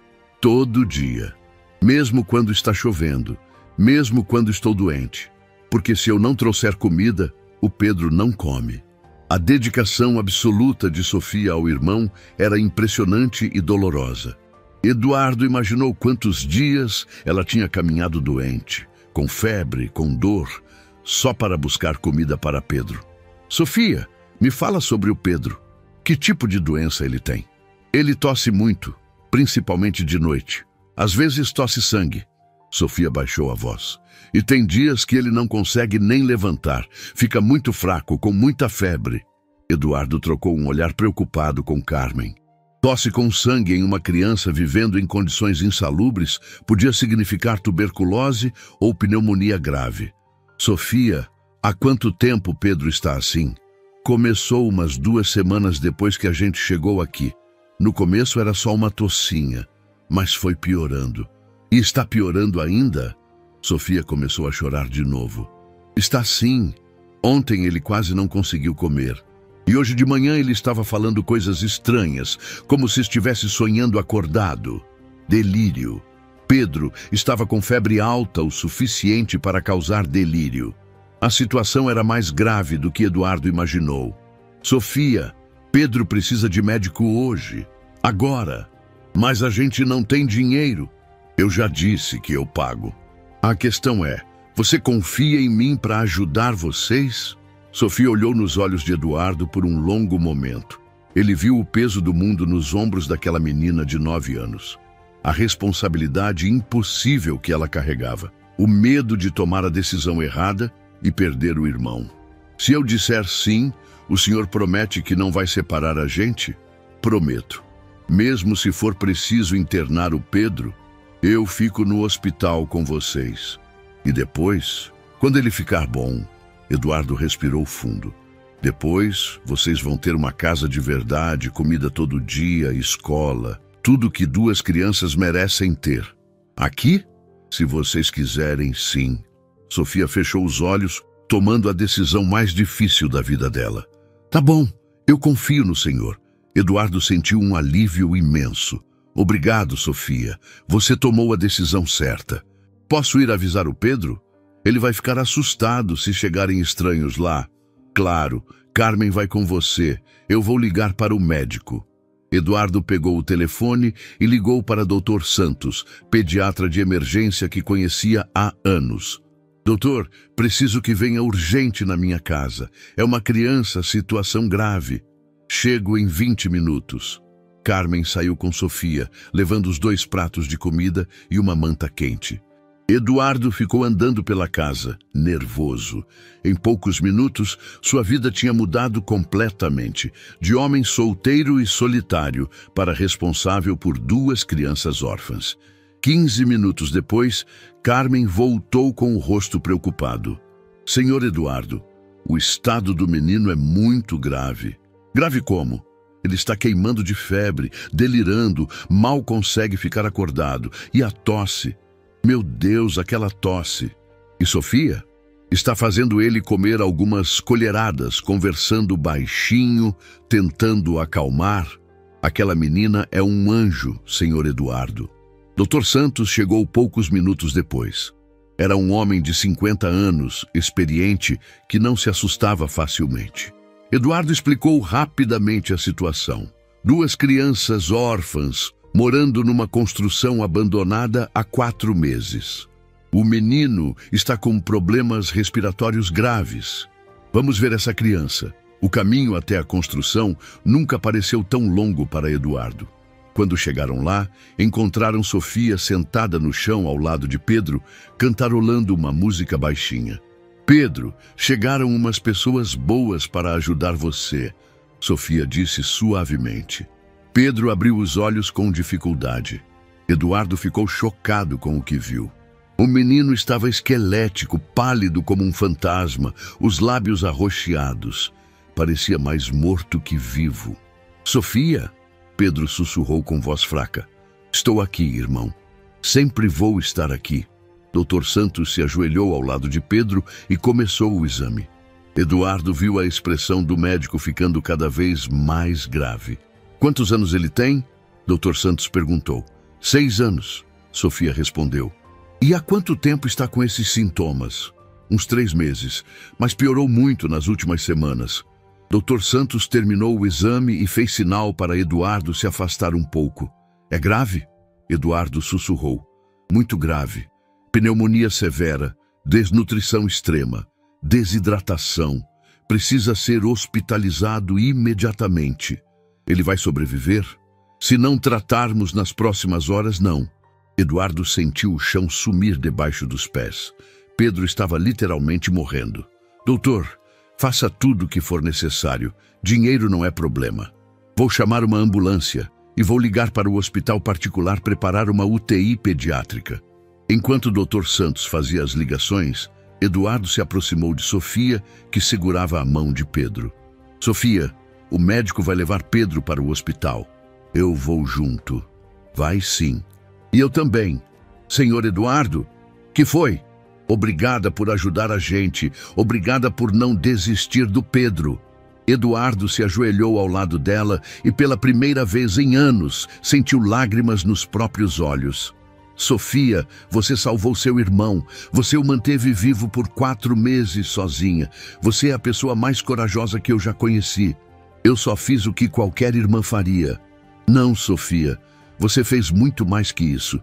Todo dia. Mesmo quando está chovendo. Mesmo quando estou doente. Porque se eu não trouxer comida, o Pedro não come. A dedicação absoluta de Sofia ao irmão era impressionante e dolorosa. Eduardo imaginou quantos dias ela tinha caminhado doente, com febre, com dor, só para buscar comida para Pedro. Sofia, me fala sobre o Pedro. Que tipo de doença ele tem? Ele tosse muito, principalmente de noite. Às vezes tosse sangue. Sofia baixou a voz. E tem dias que ele não consegue nem levantar. Fica muito fraco, com muita febre. Eduardo trocou um olhar preocupado com Carmen. Tosse com sangue em uma criança vivendo em condições insalubres podia significar tuberculose ou pneumonia grave. Sofia, há quanto tempo Pedro está assim? Começou umas 2 semanas depois que a gente chegou aqui. No começo era só uma tossinha, mas foi piorando. E está piorando ainda? Sofia começou a chorar de novo. Está sim. Ontem ele quase não conseguiu comer. E hoje de manhã ele estava falando coisas estranhas, como se estivesse sonhando acordado. Delírio. Pedro estava com febre alta o suficiente para causar delírio. A situação era mais grave do que Eduardo imaginou. Sofia, Pedro precisa de médico hoje, agora. Mas a gente não tem dinheiro. Eu já disse que eu pago. A questão é, você confia em mim para ajudar vocês? Sofia olhou nos olhos de Eduardo por um longo momento. Ele viu o peso do mundo nos ombros daquela menina de 9 anos. A responsabilidade impossível que ela carregava. O medo de tomar a decisão errada e perder o irmão. Se eu disser sim, o senhor promete que não vai separar a gente? Prometo. Mesmo se for preciso internar o Pedro, eu fico no hospital com vocês. E depois, quando ele ficar bom, Eduardo respirou fundo. Depois, vocês vão ter uma casa de verdade, comida todo dia, escola, tudo que 2 crianças merecem ter. Aqui? Se vocês quiserem, sim. Sofia fechou os olhos, tomando a decisão mais difícil da vida dela. Tá bom, eu confio no senhor. Eduardo sentiu um alívio imenso. Obrigado, Sofia. Você tomou a decisão certa. Posso ir avisar o Pedro? Ele vai ficar assustado se chegarem estranhos lá. Claro, Carmen vai com você. Eu vou ligar para o médico. Eduardo pegou o telefone e ligou para Dr. Santos, pediatra de emergência que conhecia há anos. Doutor, preciso que venha urgente na minha casa. É uma criança, situação grave. Chego em 20 minutos. Carmen saiu com Sofia, levando os 2 pratos de comida e uma manta quente. Eduardo ficou andando pela casa, nervoso. Em poucos minutos, sua vida tinha mudado completamente, de homem solteiro e solitário para responsável por 2 crianças órfãs. 15 minutos depois, Carmen voltou com o rosto preocupado. Senhor Eduardo, o estado do menino é muito grave. Grave como? Ele está queimando de febre, delirando, mal consegue ficar acordado. E a tosse? Meu Deus, aquela tosse. E Sofia? Está fazendo ele comer algumas colheradas, conversando baixinho, tentando acalmar. Aquela menina é um anjo, senhor Eduardo. Dr. Santos chegou poucos minutos depois. Era um homem de 50 anos, experiente, que não se assustava facilmente. Eduardo explicou rapidamente a situação. 2 crianças órfãs, morando numa construção abandonada há 4 meses. O menino está com problemas respiratórios graves. Vamos ver essa criança. O caminho até a construção nunca pareceu tão longo para Eduardo. Quando chegaram lá, encontraram Sofia sentada no chão ao lado de Pedro, cantarolando uma música baixinha. Pedro, chegaram umas pessoas boas para ajudar você, Sofia disse suavemente. Pedro abriu os olhos com dificuldade. Eduardo ficou chocado com o que viu. O menino estava esquelético, pálido como um fantasma, os lábios arroxeados. Parecia mais morto que vivo. Sofia, Pedro sussurrou com voz fraca. Estou aqui, irmão. Sempre vou estar aqui. Dr. Santos se ajoelhou ao lado de Pedro e começou o exame. Eduardo viu a expressão do médico ficando cada vez mais grave. Quantos anos ele tem? Dr. Santos perguntou. 6 anos, Sofia respondeu. E há quanto tempo está com esses sintomas? Uns 3 meses, mas piorou muito nas últimas semanas. Dr. Santos terminou o exame e fez sinal para Eduardo se afastar um pouco. É grave? Eduardo sussurrou. Muito grave. Pneumonia severa, desnutrição extrema. desidratação. Precisa ser hospitalizado imediatamente. Ele vai sobreviver? Se não tratarmos nas próximas horas, não. Eduardo sentiu o chão sumir debaixo dos pés. Pedro estava literalmente morrendo. Doutor, faça tudo o que for necessário. Dinheiro não é problema. Vou chamar uma ambulância e vou ligar para o hospital particular preparar uma UTI pediátrica. Enquanto o Dr. Santos fazia as ligações, Eduardo se aproximou de Sofia, que segurava a mão de Pedro. Sofia, o médico vai levar Pedro para o hospital. Eu vou junto. Vai sim. E eu também. Senhor Eduardo, que foi? Obrigada por ajudar a gente. Obrigada por não desistir do Pedro. Eduardo se ajoelhou ao lado dela e pela primeira vez em anos sentiu lágrimas nos próprios olhos. Sofia, você salvou seu irmão. Você o manteve vivo por 4 meses sozinha. Você é a pessoa mais corajosa que eu já conheci. Eu só fiz o que qualquer irmã faria. Não, Sofia. Você fez muito mais que isso.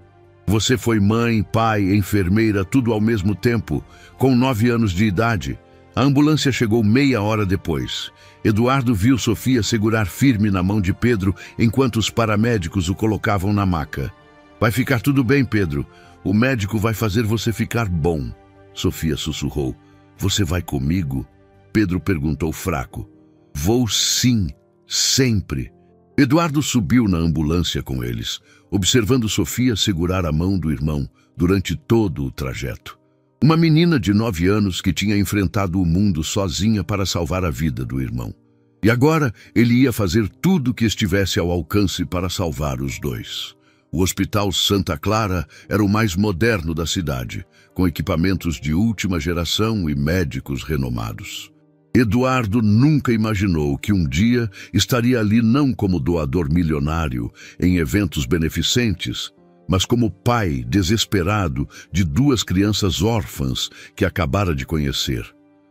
Você foi mãe, pai, enfermeira, tudo ao mesmo tempo, com 9 anos de idade. A ambulância chegou meia hora depois. Eduardo viu Sofia segurar firme na mão de Pedro enquanto os paramédicos o colocavam na maca. Vai ficar tudo bem, Pedro. O médico vai fazer você ficar bom. Sofia sussurrou. Você vai comigo? Pedro perguntou fraco. Vou sim, sempre. Eduardo subiu na ambulância com eles, observando Sofia segurar a mão do irmão durante todo o trajeto. Uma menina de 9 anos que tinha enfrentado o mundo sozinha para salvar a vida do irmão. E agora ele ia fazer tudo o que estivesse ao alcance para salvar os dois. O Hospital Santa Clara era o mais moderno da cidade, com equipamentos de última geração e médicos renomados. Eduardo nunca imaginou que um dia estaria ali não como doador milionário em eventos beneficentes, mas como pai desesperado de 2 crianças órfãs que acabara de conhecer.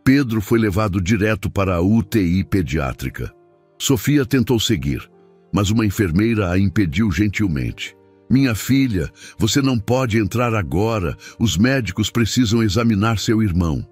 Pedro foi levado direto para a UTI pediátrica. Sofia tentou seguir, mas uma enfermeira a impediu gentilmente. Minha filha, você não pode entrar agora. Os médicos precisam examinar seu irmão.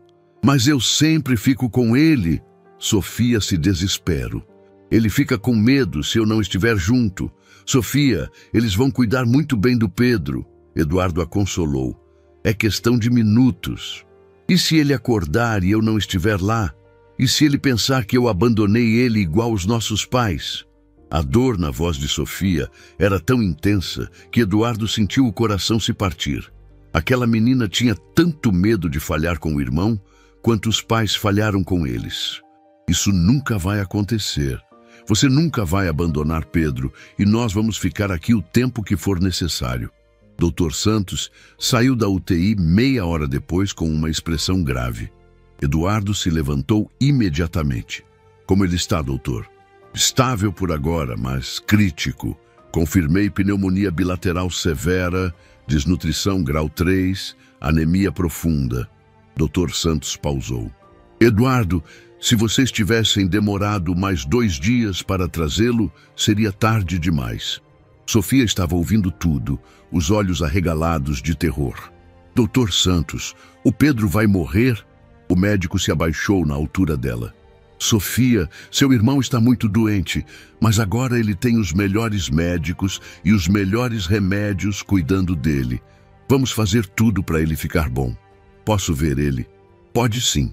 Mas eu sempre fico com ele. Sofia se desespera. Ele fica com medo se eu não estiver junto. Sofia, eles vão cuidar muito bem do Pedro. Eduardo a consolou. É questão de minutos. E se ele acordar e eu não estiver lá? E se ele pensar que eu abandonei ele igual os nossos pais? A dor na voz de Sofia era tão intensa que Eduardo sentiu o coração se partir. Aquela menina tinha tanto medo de falhar com o irmão quanto os pais falharam com eles. Isso nunca vai acontecer. Você nunca vai abandonar Pedro e nós vamos ficar aqui o tempo que for necessário. Dr. Santos saiu da UTI meia hora depois com uma expressão grave. Eduardo se levantou imediatamente. Como ele está, doutor? Estável por agora, mas crítico. Confirmei pneumonia bilateral severa, desnutrição grau 3, anemia profunda. Dr. Santos pausou. Eduardo, se vocês tivessem demorado mais 2 dias para trazê-lo, seria tarde demais. Sofia estava ouvindo tudo, os olhos arregalados de terror. Dr. Santos, o Pedro vai morrer? O médico se abaixou na altura dela. Sofia, seu irmão está muito doente, mas agora ele tem os melhores médicos e os melhores remédios cuidando dele. Vamos fazer tudo para ele ficar bom. Posso ver ele? Pode sim.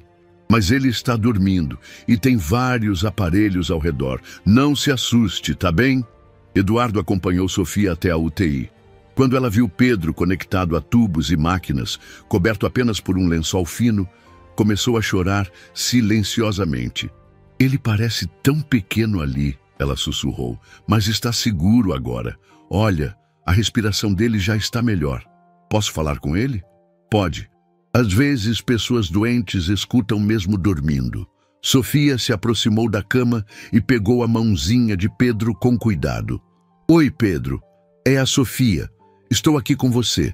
Mas ele está dormindo e tem vários aparelhos ao redor. Não se assuste, tá bem? Eduardo acompanhou Sofia até a UTI. Quando ela viu Pedro conectado a tubos e máquinas, coberto apenas por um lençol fino, começou a chorar silenciosamente. Ele parece tão pequeno ali, ela sussurrou, mas está seguro agora. Olha, a respiração dele já está melhor. Posso falar com ele? Pode. Às vezes, pessoas doentes escutam mesmo dormindo. Sofia se aproximou da cama e pegou a mãozinha de Pedro com cuidado. Oi, Pedro. É a Sofia. Estou aqui com você.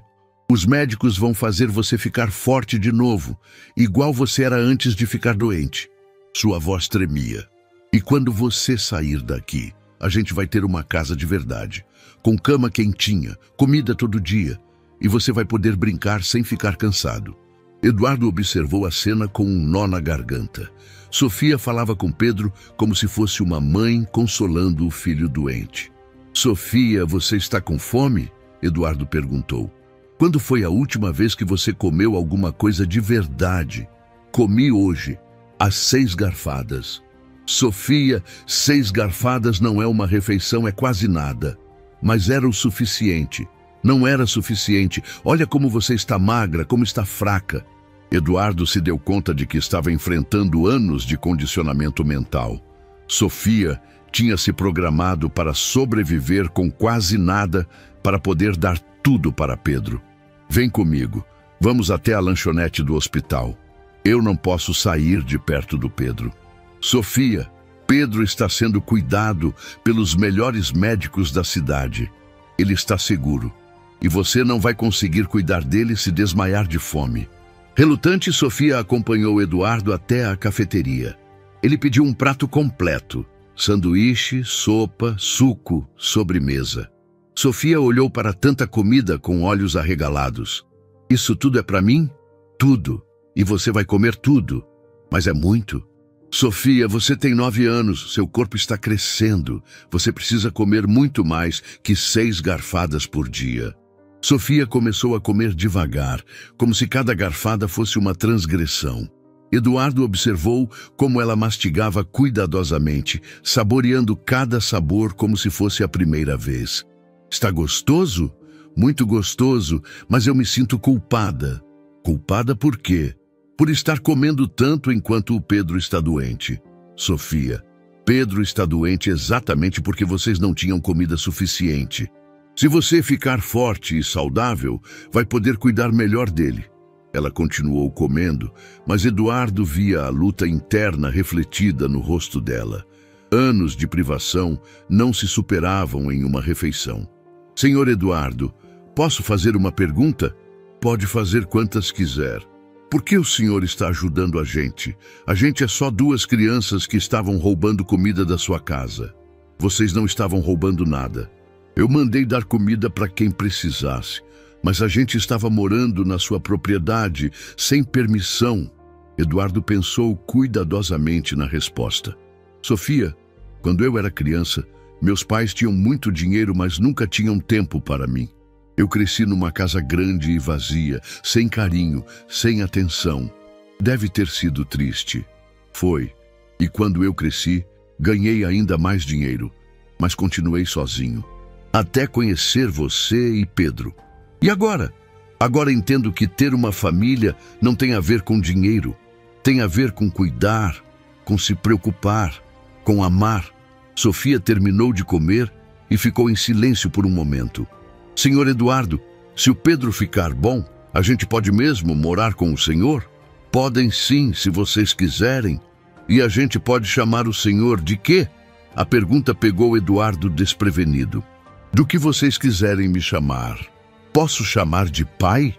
Os médicos vão fazer você ficar forte de novo, igual você era antes de ficar doente. Sua voz tremia. E quando você sair daqui, a gente vai ter uma casa de verdade, com cama quentinha, comida todo dia, e você vai poder brincar sem ficar cansado. Eduardo observou a cena com um nó na garganta. Sofia falava com Pedro como se fosse uma mãe consolando o filho doente. Sofia, você está com fome? Eduardo perguntou. Quando foi a última vez que você comeu alguma coisa de verdade? Comi hoje, às 6 garfadas. Sofia, 6 garfadas não é uma refeição, é quase nada. Mas era o suficiente. Não era suficiente. Olha como você está magra, como está fraca. Eduardo se deu conta de que estava enfrentando anos de condicionamento mental. Sofia tinha se programado para sobreviver com quase nada para poder dar tudo para Pedro. Vem comigo, vamos até a lanchonete do hospital. Eu não posso sair de perto do Pedro. Sofia, Pedro está sendo cuidado pelos melhores médicos da cidade. Ele está seguro. E você não vai conseguir cuidar dele se desmaiar de fome. Relutante, Sofia acompanhou Eduardo até a cafeteria. Ele pediu um prato completo: sanduíche, sopa, suco, sobremesa. Sofia olhou para tanta comida com olhos arregalados. Isso tudo é para mim? Tudo. E você vai comer tudo. Mas é muito. Sofia, você tem 9 anos, seu corpo está crescendo. Você precisa comer muito mais que 6 garfadas por dia. Sofia começou a comer devagar, como se cada garfada fosse uma transgressão. Eduardo observou como ela mastigava cuidadosamente, saboreando cada sabor como se fosse a primeira vez. Está gostoso? Muito gostoso, mas eu me sinto culpada. Culpada por quê? Por estar comendo tanto enquanto o Pedro está doente. Sofia, Pedro está doente exatamente porque vocês não tinham comida suficiente. Se você ficar forte e saudável, vai poder cuidar melhor dele. Ela continuou comendo, mas Eduardo via a luta interna refletida no rosto dela. Anos de privação não se superavam em uma refeição. Senhor Eduardo, posso fazer uma pergunta? Pode fazer quantas quiser. Por que o senhor está ajudando a gente? A gente é só 2 crianças que estavam roubando comida da sua casa. Vocês não estavam roubando nada. Eu mandei dar comida para quem precisasse, mas a gente estava morando na sua propriedade, sem permissão. Eduardo pensou cuidadosamente na resposta. Sofia, quando eu era criança, meus pais tinham muito dinheiro, mas nunca tinham tempo para mim. Eu cresci numa casa grande e vazia, sem carinho, sem atenção. Deve ter sido triste. Foi. E quando eu cresci, ganhei ainda mais dinheiro, mas continuei sozinho. Até conhecer você e Pedro. E agora? Agora entendo que ter uma família não tem a ver com dinheiro. Tem a ver com cuidar, com se preocupar, com amar. Sofia terminou de comer e ficou em silêncio por um momento. Senhor Eduardo, se o Pedro ficar bom, a gente pode mesmo morar com o senhor? Podem sim, se vocês quiserem. E a gente pode chamar o senhor de quê? A pergunta pegou Eduardo desprevenido. Do que vocês quiserem me chamar. Posso chamar de pai?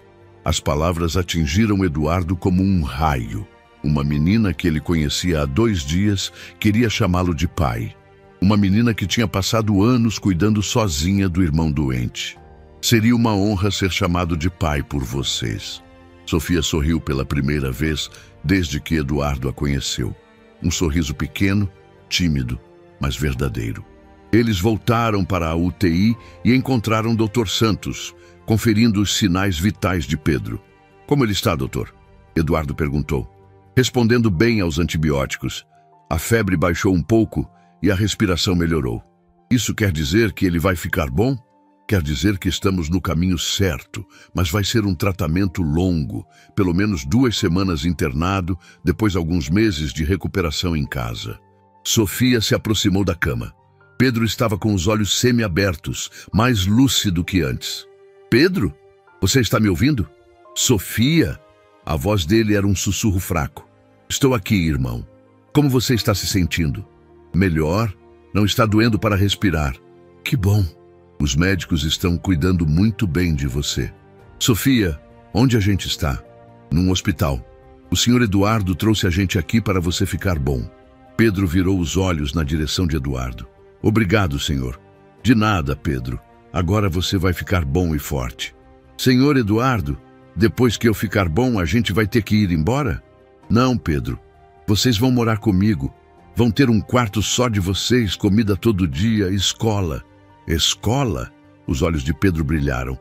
As palavras atingiram Eduardo como um raio. Uma menina que ele conhecia há 2 dias queria chamá-lo de pai. Uma menina que tinha passado anos cuidando sozinha do irmão doente. Seria uma honra ser chamado de pai por vocês. Sofia sorriu pela primeira vez desde que Eduardo a conheceu. Um sorriso pequeno, tímido, mas verdadeiro. Eles voltaram para a UTI e encontraram Dr. Santos, conferindo os sinais vitais de Pedro. Como ele está, doutor? Eduardo perguntou. Respondendo bem aos antibióticos. A febre baixou um pouco e a respiração melhorou. Isso quer dizer que ele vai ficar bom? Quer dizer que estamos no caminho certo, mas vai ser um tratamento longo, pelo menos 2 semanas internado, depois alguns meses de recuperação em casa. Sofia se aproximou da cama. Pedro estava com os olhos semi-abertos, mais lúcido que antes. Pedro? Você está me ouvindo? Sofia? A voz dele era um sussurro fraco. Estou aqui, irmão. Como você está se sentindo? Melhor? Não está doendo para respirar. Que bom. Os médicos estão cuidando muito bem de você. Sofia, onde a gente está? Num hospital. O senhor Eduardo trouxe a gente aqui para você ficar bom. Pedro virou os olhos na direção de Eduardo. Obrigado, senhor. De nada, Pedro. Agora você vai ficar bom e forte. Senhor Eduardo, Depois que eu ficar bom, a gente vai ter que ir embora? Não, Pedro. Vocês vão morar comigo. Vão ter um quarto só de vocês, comida todo dia, escola. Escola? Os olhos de Pedro brilharam.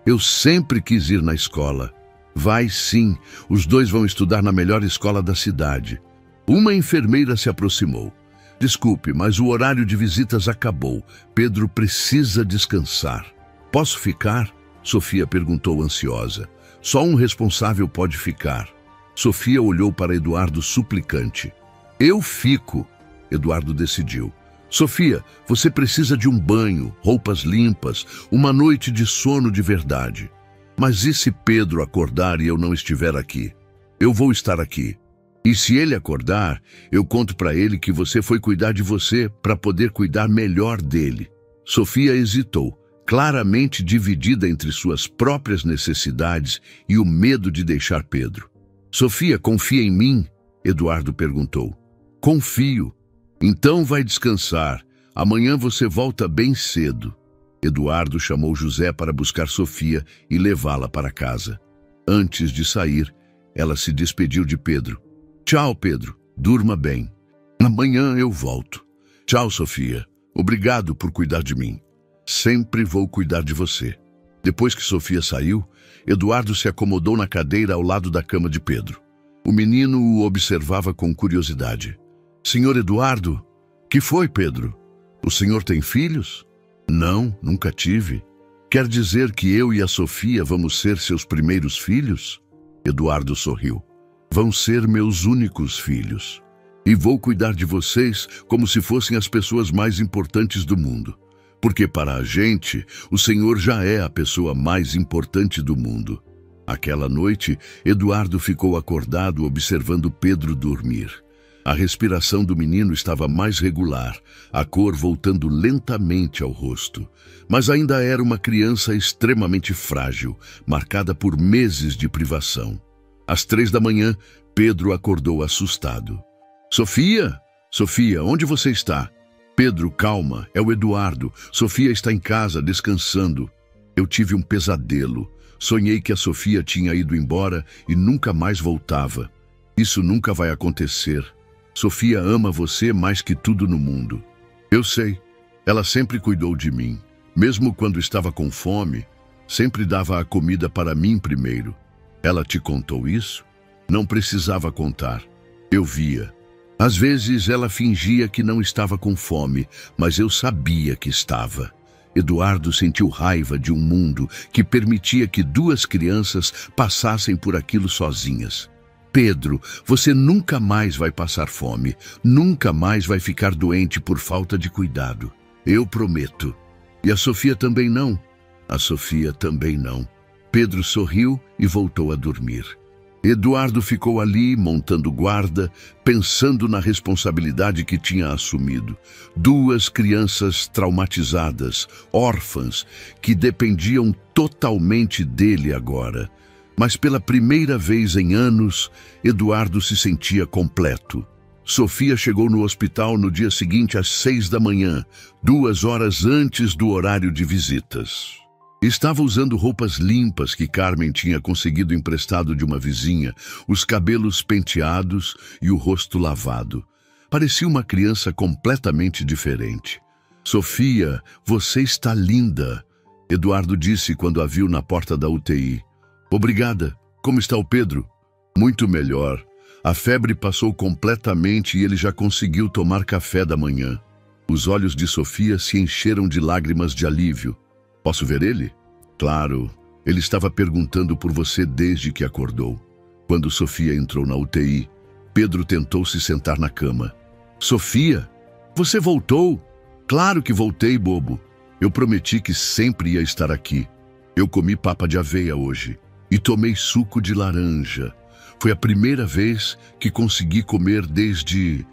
Eu sempre quis ir na escola. Vai sim, os dois vão estudar na melhor escola da cidade. Uma enfermeira se aproximou. Desculpe, mas o horário de visitas acabou. Pedro precisa descansar. Posso ficar? Sofia perguntou ansiosa. Só um responsável pode ficar. Sofia olhou para Eduardo suplicante. Eu fico, Eduardo decidiu. Sofia, você precisa de um banho, roupas limpas, uma noite de sono de verdade. Mas e se Pedro acordar e eu não estiver aqui? Eu vou estar aqui. E se ele acordar, eu conto para ele que você foi cuidar de você para poder cuidar melhor dele. Sofia hesitou, claramente dividida entre suas próprias necessidades e o medo de deixar Pedro. Sofia, confia em mim? Eduardo perguntou. Confio. Então vai descansar. Amanhã você volta bem cedo. Eduardo chamou José para buscar Sofia e levá-la para casa. Antes de sair, ela se despediu de Pedro. Tchau, Pedro. Durma bem. Amanhã eu volto. Tchau, Sofia. Obrigado por cuidar de mim. Sempre vou cuidar de você. Depois que Sofia saiu, Eduardo se acomodou na cadeira ao lado da cama de Pedro. O menino o observava com curiosidade. Senhor Eduardo? Que foi, Pedro? O senhor tem filhos? Não, nunca tive. Quer dizer que eu e a Sofia vamos ser seus primeiros filhos? Eduardo sorriu. Vão ser meus únicos filhos. E vou cuidar de vocês como se fossem as pessoas mais importantes do mundo. Porque para a gente, o Senhor já é a pessoa mais importante do mundo. Aquela noite, Eduardo ficou acordado observando Pedro dormir. A respiração do menino estava mais regular, a cor voltando lentamente ao rosto. Mas ainda era uma criança extremamente frágil, marcada por meses de privação. Às 3 da manhã, Pedro acordou assustado. Sofia? Sofia, onde você está? Pedro, calma, é o Eduardo. Sofia está em casa, descansando. Eu tive um pesadelo. Sonhei que a Sofia tinha ido embora e nunca mais voltava. Isso nunca vai acontecer. Sofia ama você mais que tudo no mundo. Eu sei. Ela sempre cuidou de mim. Mesmo quando estava com fome, sempre dava a comida para mim primeiro. Ela te contou isso? Não precisava contar. Eu via. Às vezes ela fingia que não estava com fome, mas eu sabia que estava. Eduardo sentiu raiva de um mundo que permitia que 2 crianças passassem por aquilo sozinhas. Pedro, você nunca mais vai passar fome, nunca mais vai ficar doente por falta de cuidado. Eu prometo. E a Sofia também não? A Sofia também não. Pedro sorriu e voltou a dormir. Eduardo ficou ali, montando guarda, pensando na responsabilidade que tinha assumido. 2 crianças traumatizadas, órfãs, que dependiam totalmente dele agora. Mas pela primeira vez em anos, Eduardo se sentia completo. Sofia chegou no hospital no dia seguinte às 6 da manhã, 2 horas antes do horário de visitas. Estava usando roupas limpas que Carmen tinha conseguido emprestado de uma vizinha, os cabelos penteados e o rosto lavado. Parecia uma criança completamente diferente. Sofia, você está linda, Eduardo disse quando a viu na porta da UTI. Obrigada. Como está o Pedro? Muito melhor. A febre passou completamente e ele já conseguiu tomar café da manhã. Os olhos de Sofia se encheram de lágrimas de alívio. Posso ver ele? Claro. Ele estava perguntando por você desde que acordou. Quando Sofia entrou na UTI, Pedro tentou se sentar na cama. Sofia, você voltou? Claro que voltei, bobo. Eu prometi que sempre ia estar aqui. Eu comi papa de aveia hoje. E tomei suco de laranja. Foi a primeira vez que consegui comer desde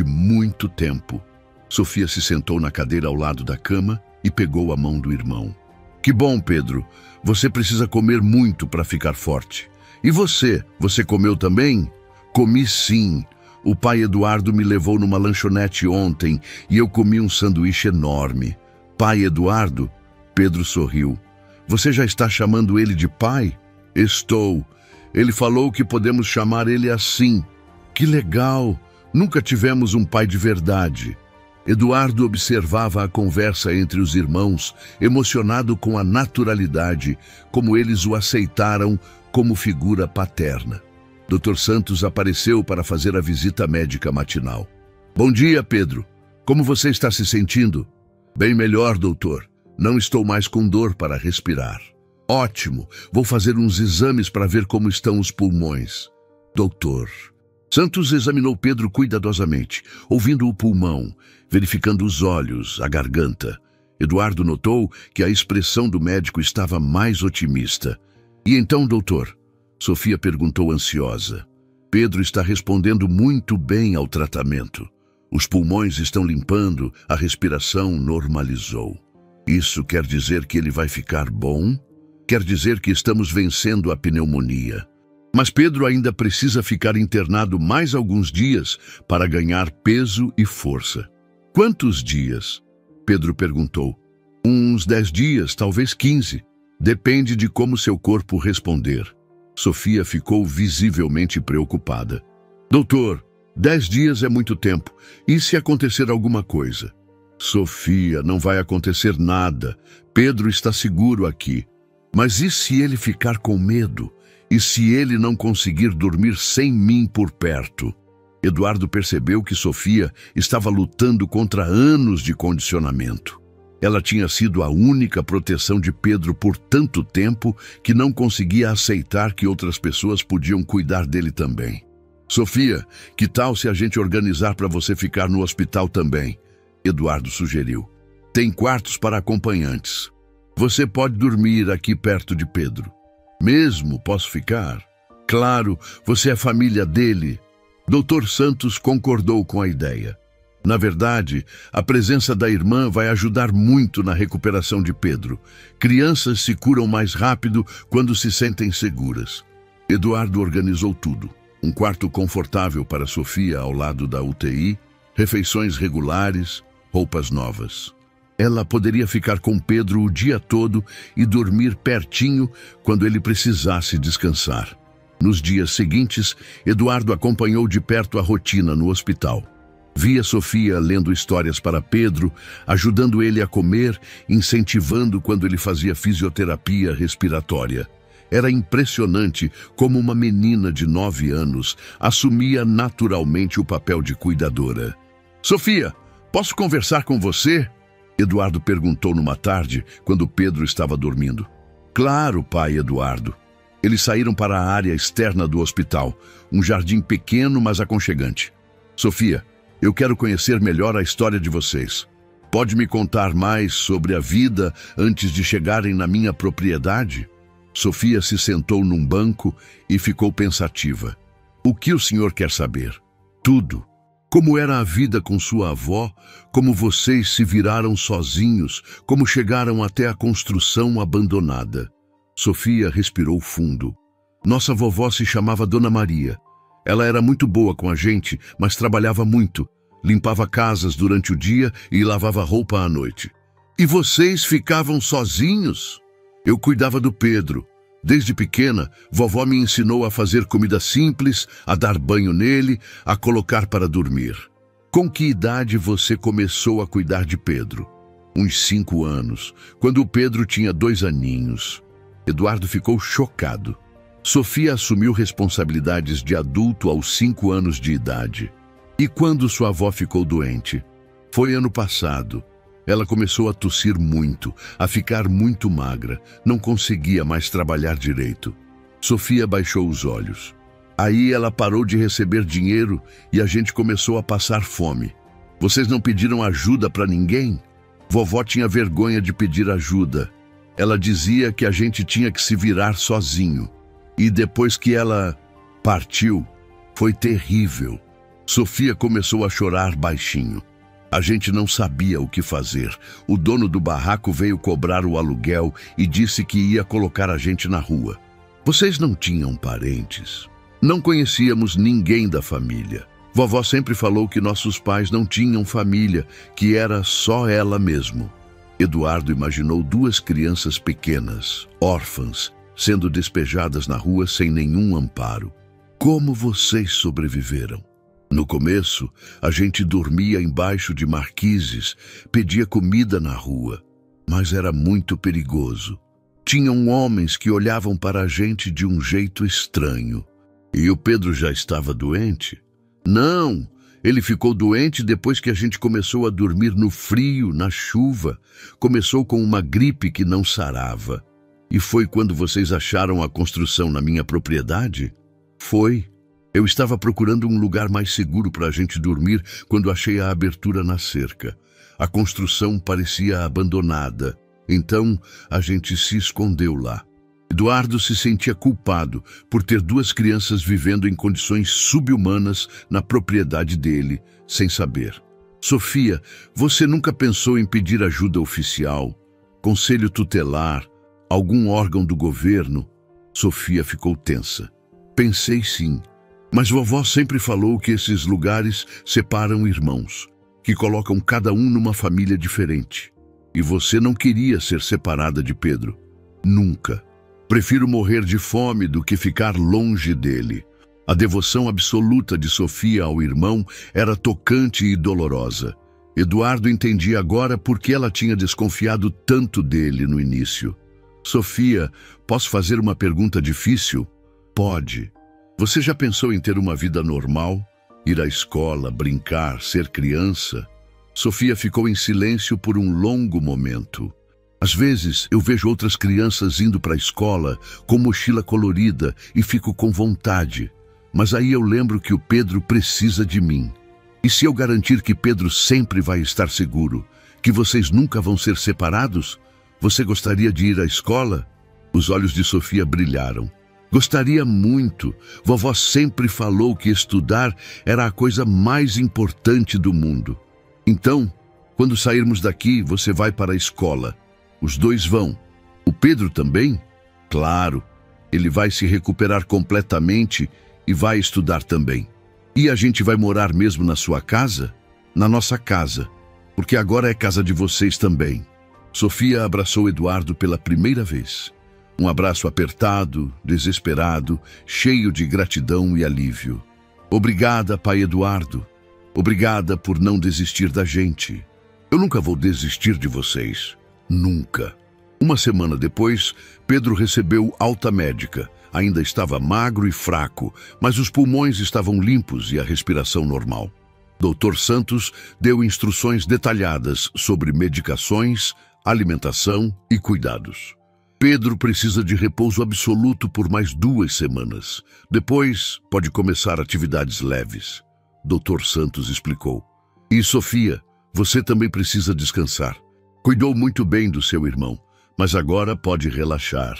muito tempo. Sofia se sentou na cadeira ao lado da cama e pegou a mão do irmão. Que bom, Pedro. Você precisa comer muito para ficar forte. E você? Você comeu também? Comi sim. O pai Eduardo me levou numa lanchonete ontem e eu comi um sanduíche enorme. Pai Eduardo? Pedro sorriu. Você já está chamando ele de pai? Estou. Ele falou que podemos chamar ele assim. Que legal! Nunca tivemos um pai de verdade. Eduardo observava a conversa entre os irmãos, emocionado com a naturalidade, como eles o aceitaram como figura paterna. Dr. Santos apareceu para fazer a visita médica matinal. Bom dia, Pedro. Como você está se sentindo? Bem melhor, doutor. Não estou mais com dor para respirar. Ótimo. Vou fazer uns exames para ver como estão os pulmões. Doutor. Santos examinou Pedro cuidadosamente, ouvindo o pulmão, verificando os olhos, a garganta. Eduardo notou que a expressão do médico estava mais otimista. E então, doutor? Sofia perguntou ansiosa. Pedro está respondendo muito bem ao tratamento. Os pulmões estão limpando, a respiração normalizou. Isso quer dizer que ele vai ficar bom? Quer dizer que estamos vencendo a pneumonia. Mas Pedro ainda precisa ficar internado mais alguns dias para ganhar peso e força. Quantos dias? Pedro perguntou. Uns 10 dias, talvez 15. Depende de como seu corpo responder. Sofia ficou visivelmente preocupada. Doutor, 10 dias é muito tempo. E se acontecer alguma coisa? Sofia, não vai acontecer nada. Pedro está seguro aqui. Mas e se ele ficar com medo? E se ele não conseguir dormir sem mim por perto? Eduardo percebeu que Sofia estava lutando contra anos de condicionamento. Ela tinha sido a única proteção de Pedro por tanto tempo que não conseguia aceitar que outras pessoas podiam cuidar dele também. Sofia, que tal se a gente organizar para você ficar no hospital também? Eduardo sugeriu. Tem quartos para acompanhantes. Você pode dormir aqui perto de Pedro. Mesmo posso ficar? Claro, você é família dele. Dr. Santos concordou com a ideia. Na verdade, a presença da irmã vai ajudar muito na recuperação de Pedro. Crianças se curam mais rápido quando se sentem seguras. Eduardo organizou tudo. Um quarto confortável para Sofia ao lado da UTI, refeições regulares, roupas novas. Ela poderia ficar com Pedro o dia todo e dormir pertinho quando ele precisasse descansar. Nos dias seguintes, Eduardo acompanhou de perto a rotina no hospital. Via Sofia lendo histórias para Pedro, ajudando ele a comer, incentivando quando ele fazia fisioterapia respiratória. Era impressionante como uma menina de 9 anos assumia naturalmente o papel de cuidadora. Sofia, posso conversar com você? Eduardo perguntou numa tarde, quando Pedro estava dormindo. Claro, pai Eduardo. Eles saíram para a área externa do hospital, um jardim pequeno, mas aconchegante. Sofia, eu quero conhecer melhor a história de vocês. Pode me contar mais sobre a vida antes de chegarem na minha propriedade? Sofia se sentou num banco e ficou pensativa. O que o senhor quer saber? Tudo. Como era a vida com sua avó, como vocês se viraram sozinhos, como chegaram até a construção abandonada. Sofia respirou fundo. Nossa vovó se chamava Dona Maria. Ela era muito boa com a gente, mas trabalhava muito. Limpava casas durante o dia e lavava roupa à noite. E vocês ficavam sozinhos? Eu cuidava do Pedro. Desde pequena, vovó me ensinou a fazer comida simples, a dar banho nele, a colocar para dormir. Com que idade você começou a cuidar de Pedro? Uns 5 anos, quando o Pedro tinha 2 aninhos. Eduardo ficou chocado. Sofia assumiu responsabilidades de adulto aos 5 anos de idade. E quando sua avó ficou doente? Foi ano passado. Ela começou a tossir muito, a ficar muito magra, não conseguia mais trabalhar direito. Sofia baixou os olhos. Aí ela parou de receber dinheiro e a gente começou a passar fome. Vocês não pediram ajuda para ninguém? Vovó tinha vergonha de pedir ajuda. Ela dizia que a gente tinha que se virar sozinho. E depois que ela partiu, foi terrível. Sofia começou a chorar baixinho. A gente não sabia o que fazer. O dono do barraco veio cobrar o aluguel e disse que ia colocar a gente na rua. Vocês não tinham parentes? Não conhecíamos ninguém da família. Vovó sempre falou que nossos pais não tinham família, que era só ela mesmo. Eduardo imaginou 2 crianças pequenas, órfãs, sendo despejadas na rua sem nenhum amparo. Como vocês sobreviveram? No começo, a gente dormia embaixo de marquises, pedia comida na rua, mas era muito perigoso. Tinham homens que olhavam para a gente de um jeito estranho. E o Pedro já estava doente? Não, ele ficou doente depois que a gente começou a dormir no frio, na chuva. Começou com uma gripe que não sarava. E foi quando vocês acharam a construção na minha propriedade? Foi. Eu estava procurando um lugar mais seguro para a gente dormir quando achei a abertura na cerca. A construção parecia abandonada, então a gente se escondeu lá. Eduardo se sentia culpado por ter duas crianças vivendo em condições subhumanas na propriedade dele, sem saber. Sofia, você nunca pensou em pedir ajuda oficial, conselho tutelar, algum órgão do governo? Sofia ficou tensa. Pensei sim, mas vovó sempre falou que esses lugares separam irmãos, que colocam cada um numa família diferente. E você não queria ser separada de Pedro. Nunca. Prefiro morrer de fome do que ficar longe dele. A devoção absoluta de Sofia ao irmão era tocante e dolorosa. Eduardo entendia agora por que ela tinha desconfiado tanto dele no início. Sofia, posso fazer uma pergunta difícil? Pode. Você já pensou em ter uma vida normal? Ir à escola, brincar, ser criança? Sofia ficou em silêncio por um longo momento. Às vezes, eu vejo outras crianças indo para a escola com mochila colorida e fico com vontade. Mas aí eu lembro que o Pedro precisa de mim. E se eu garantir que Pedro sempre vai estar seguro, que vocês nunca vão ser separados, você gostaria de ir à escola? Os olhos de Sofia brilharam. Gostaria muito. Vovó sempre falou que estudar era a coisa mais importante do mundo. Então, quando sairmos daqui, você vai para a escola. Os dois vão. O Pedro também? Claro. Ele vai se recuperar completamente e vai estudar também. E a gente vai morar mesmo na sua casa? Na nossa casa, porque agora é casa de vocês também. Sofia abraçou Eduardo pela primeira vez. Um abraço apertado, desesperado, cheio de gratidão e alívio. Obrigada, pai Eduardo. Obrigada por não desistir da gente. Eu nunca vou desistir de vocês. Nunca. Uma semana depois, Pedro recebeu alta médica. Ainda estava magro e fraco, mas os pulmões estavam limpos e a respiração normal. Dr. Santos deu instruções detalhadas sobre medicações, alimentação e cuidados. Pedro precisa de repouso absoluto por mais 2 semanas. Depois, pode começar atividades leves. Dr. Santos explicou. E Sofia, você também precisa descansar. Cuidou muito bem do seu irmão, mas agora pode relaxar.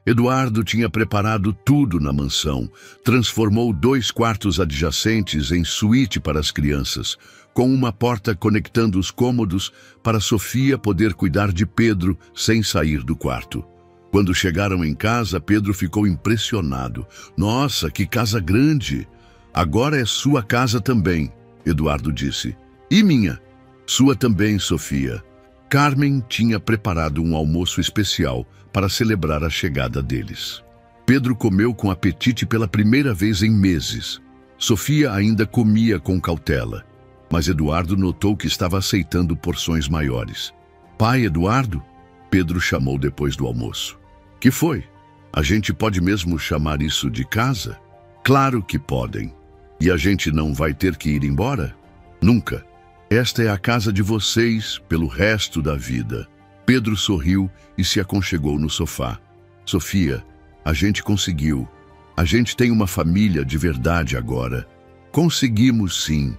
Eduardo tinha preparado tudo na mansão. Transformou 2 quartos adjacentes em suíte para as crianças, com uma porta conectando os cômodos para Sofia poder cuidar de Pedro sem sair do quarto. Quando chegaram em casa, Pedro ficou impressionado. Nossa, que casa grande! Agora é sua casa também, Eduardo disse. E minha? Sua também, Sofia. Carmen tinha preparado um almoço especial para celebrar a chegada deles. Pedro comeu com apetite pela primeira vez em meses. Sofia ainda comia com cautela, mas Eduardo notou que estava aceitando porções maiores. Pai Eduardo? Pedro chamou depois do almoço. Que foi? A gente pode mesmo chamar isso de casa? Claro que podem. E a gente não vai ter que ir embora? Nunca. Esta é a casa de vocês pelo resto da vida. Pedro sorriu e se aconchegou no sofá. Sofia, a gente conseguiu. A gente tem uma família de verdade agora. Conseguimos sim.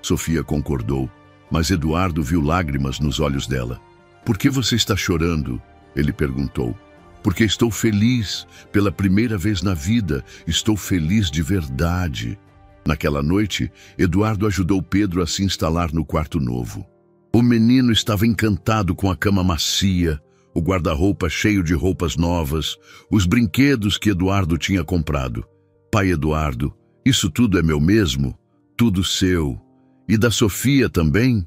Sofia concordou, mas Eduardo viu lágrimas nos olhos dela. Por que você está chorando? Ele perguntou. Porque estou feliz. Pela primeira vez na vida, estou feliz de verdade. Naquela noite, Eduardo ajudou Pedro a se instalar no quarto novo. O menino estava encantado com a cama macia, o guarda-roupa cheio de roupas novas, os brinquedos que Eduardo tinha comprado. Pai Eduardo, isso tudo é meu mesmo? Tudo seu. E da Sofia também?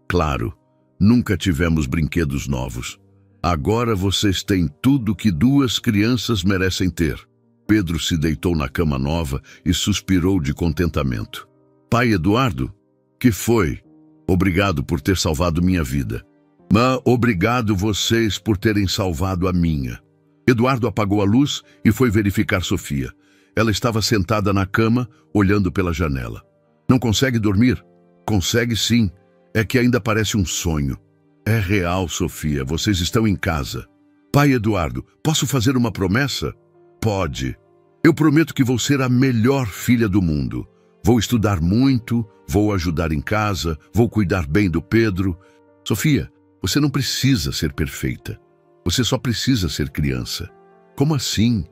Claro, nunca tivemos brinquedos novos. Agora vocês têm tudo que duas crianças merecem ter. Pedro se deitou na cama nova e suspirou de contentamento. Pai Eduardo, que foi? Obrigado por ter salvado minha vida. Mas obrigado vocês por terem salvado a minha. Eduardo apagou a luz e foi verificar Sofia. Ela estava sentada na cama, olhando pela janela. Não consegue dormir? Consegue sim. É que ainda parece um sonho. É real, Sofia. Vocês estão em casa. Pai Eduardo, posso fazer uma promessa? Pode. Eu prometo que vou ser a melhor filha do mundo. Vou estudar muito, vou ajudar em casa, vou cuidar bem do Pedro. Sofia, você não precisa ser perfeita. Você só precisa ser criança. Como assim?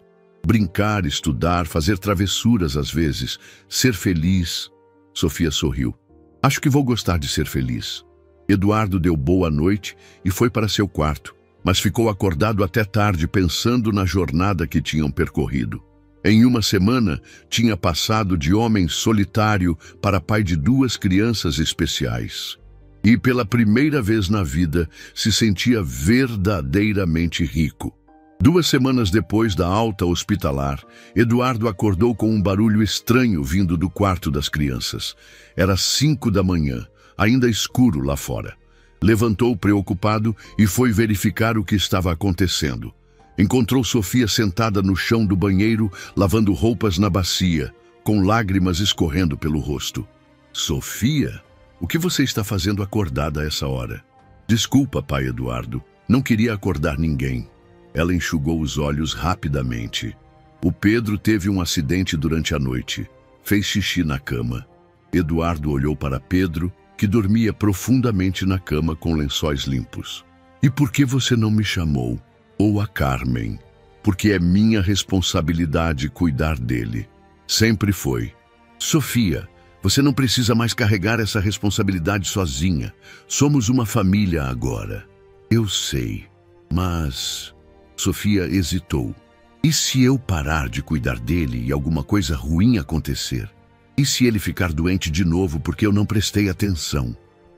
Brincar, estudar, fazer travessuras às vezes, ser feliz. Sofia sorriu. Acho que vou gostar de ser feliz. Eduardo deu boa noite e foi para seu quarto, mas ficou acordado até tarde pensando na jornada que tinham percorrido. Em uma semana, tinha passado de homem solitário para pai de duas crianças especiais. E pela primeira vez na vida, se sentia verdadeiramente rico. 2 semanas depois da alta hospitalar, Eduardo acordou com um barulho estranho vindo do quarto das crianças. Era 5 da manhã, ainda escuro lá fora. Levantou preocupado e foi verificar o que estava acontecendo. Encontrou Sofia sentada no chão do banheiro, lavando roupas na bacia, com lágrimas escorrendo pelo rosto. Sofia, o que você está fazendo acordada a essa hora? Desculpa, pai Eduardo, não queria acordar ninguém. Ela enxugou os olhos rapidamente. O Pedro teve um acidente durante a noite. Fez xixi na cama. Eduardo olhou para Pedro, que dormia profundamente na cama com lençóis limpos. E por que você não me chamou? Ou a Carmen? Porque é minha responsabilidade cuidar dele. Sempre foi. Sofia, você não precisa mais carregar essa responsabilidade sozinha. Somos uma família agora. Eu sei, mas... Sofia hesitou. E se eu parar de cuidar dele e alguma coisa ruim acontecer? E se ele ficar doente de novo porque eu não prestei atenção?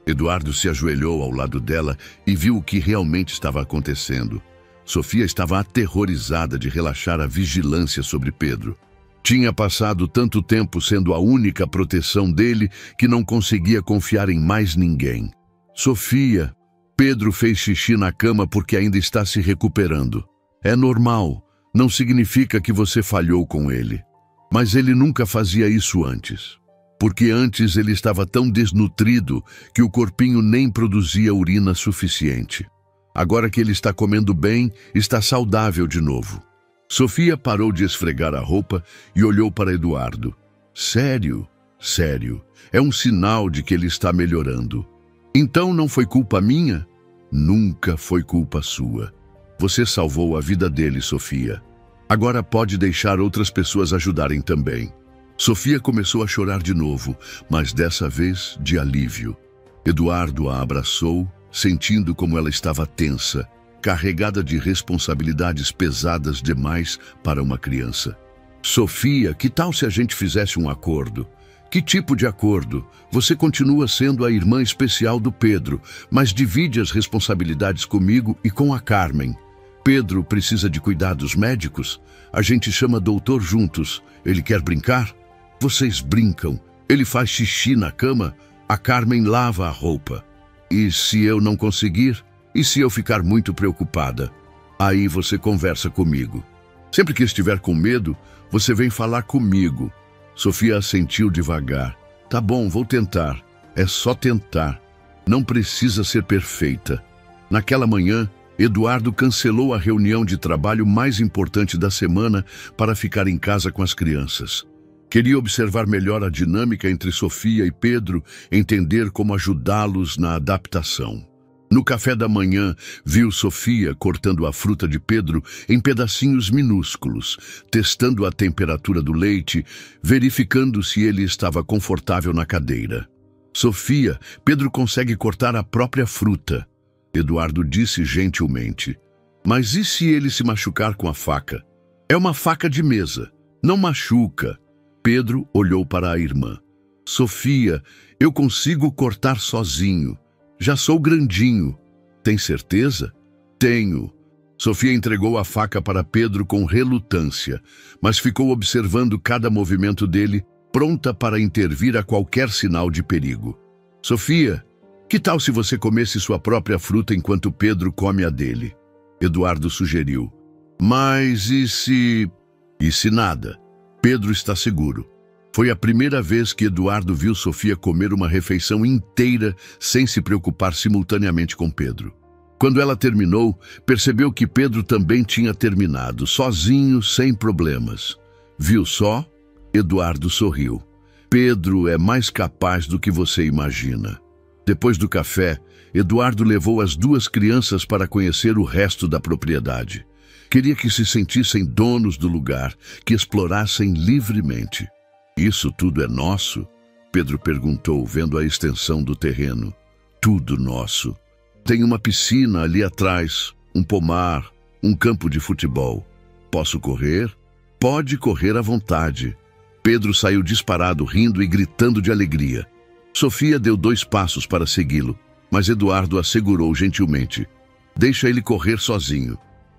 Eduardo se ajoelhou ao lado dela e viu o que realmente estava acontecendo. Sofia estava aterrorizada de relaxar a vigilância sobre Pedro. Tinha passado tanto tempo sendo a única proteção dele que não conseguia confiar em mais ninguém. Sofia, Pedro fez xixi na cama porque ainda está se recuperando. É normal, não significa que você falhou com ele. Mas ele nunca fazia isso antes. Porque antes ele estava tão desnutrido que o corpinho nem produzia urina suficiente. Agora que ele está comendo bem, está saudável de novo. Sofia parou de esfregar a roupa e olhou para Eduardo. Sério, sério, é um sinal de que ele está melhorando. Então não foi culpa minha? Nunca foi culpa sua. Você salvou a vida dele, Sofia. Agora pode deixar outras pessoas ajudarem também. Sofia começou a chorar de novo, mas dessa vez de alívio. Eduardo a abraçou, sentindo como ela estava tensa, carregada de responsabilidades pesadas demais para uma criança. Sofia, que tal se a gente fizesse um acordo? Que tipo de acordo? Você continua sendo a irmã especial do Pedro, mas divide as responsabilidades comigo e com a Carmen. Pedro precisa de cuidados médicos? A gente chama doutor juntos. Ele quer brincar? Vocês brincam. Ele faz xixi na cama? A Carmen lava a roupa. E se eu não conseguir? E se eu ficar muito preocupada? Aí você conversa comigo. Sempre que estiver com medo, você vem falar comigo. Sofia assentiu devagar. Tá bom, vou tentar. É só tentar. Não precisa ser perfeita. Naquela manhã, Eduardo cancelou a reunião de trabalho mais importante da semana para ficar em casa com as crianças. Queria observar melhor a dinâmica entre Sofia e Pedro, entender como ajudá-los na adaptação. No café da manhã, viu Sofia cortando a fruta de Pedro em pedacinhos minúsculos, testando a temperatura do leite, verificando se ele estava confortável na cadeira. Sofia, Pedro consegue cortar a própria fruta. Eduardo disse gentilmente. Mas e se ele se machucar com a faca? É uma faca de mesa. Não machuca. Pedro olhou para a irmã. Sofia, eu consigo cortar sozinho. Já sou grandinho. Tem certeza? Tenho. Sofia entregou a faca para Pedro com relutância, mas ficou observando cada movimento dele, pronta para intervir a qualquer sinal de perigo. Sofia, que tal se você comesse sua própria fruta enquanto Pedro come a dele? Eduardo sugeriu. Mas e se... E se nada? Pedro está seguro. Foi a primeira vez que Eduardo viu Sofia comer uma refeição inteira sem se preocupar simultaneamente com Pedro. Quando ela terminou, percebeu que Pedro também tinha terminado, sozinho, sem problemas. Viu só? Eduardo sorriu. Pedro é mais capaz do que você imagina. Depois do café, Eduardo levou as duas crianças para conhecer o resto da propriedade. Queria que se sentissem donos do lugar, que explorassem livremente. Isso tudo é nosso? Pedro perguntou, vendo a extensão do terreno. Tudo nosso. Tem uma piscina ali atrás, um pomar, um campo de futebol. Posso correr? Pode correr à vontade. Pedro saiu disparado, rindo e gritando de alegria. Sofia deu 2 passos para segui-lo, mas Eduardo a segurou gentilmente. Deixa ele correr sozinho.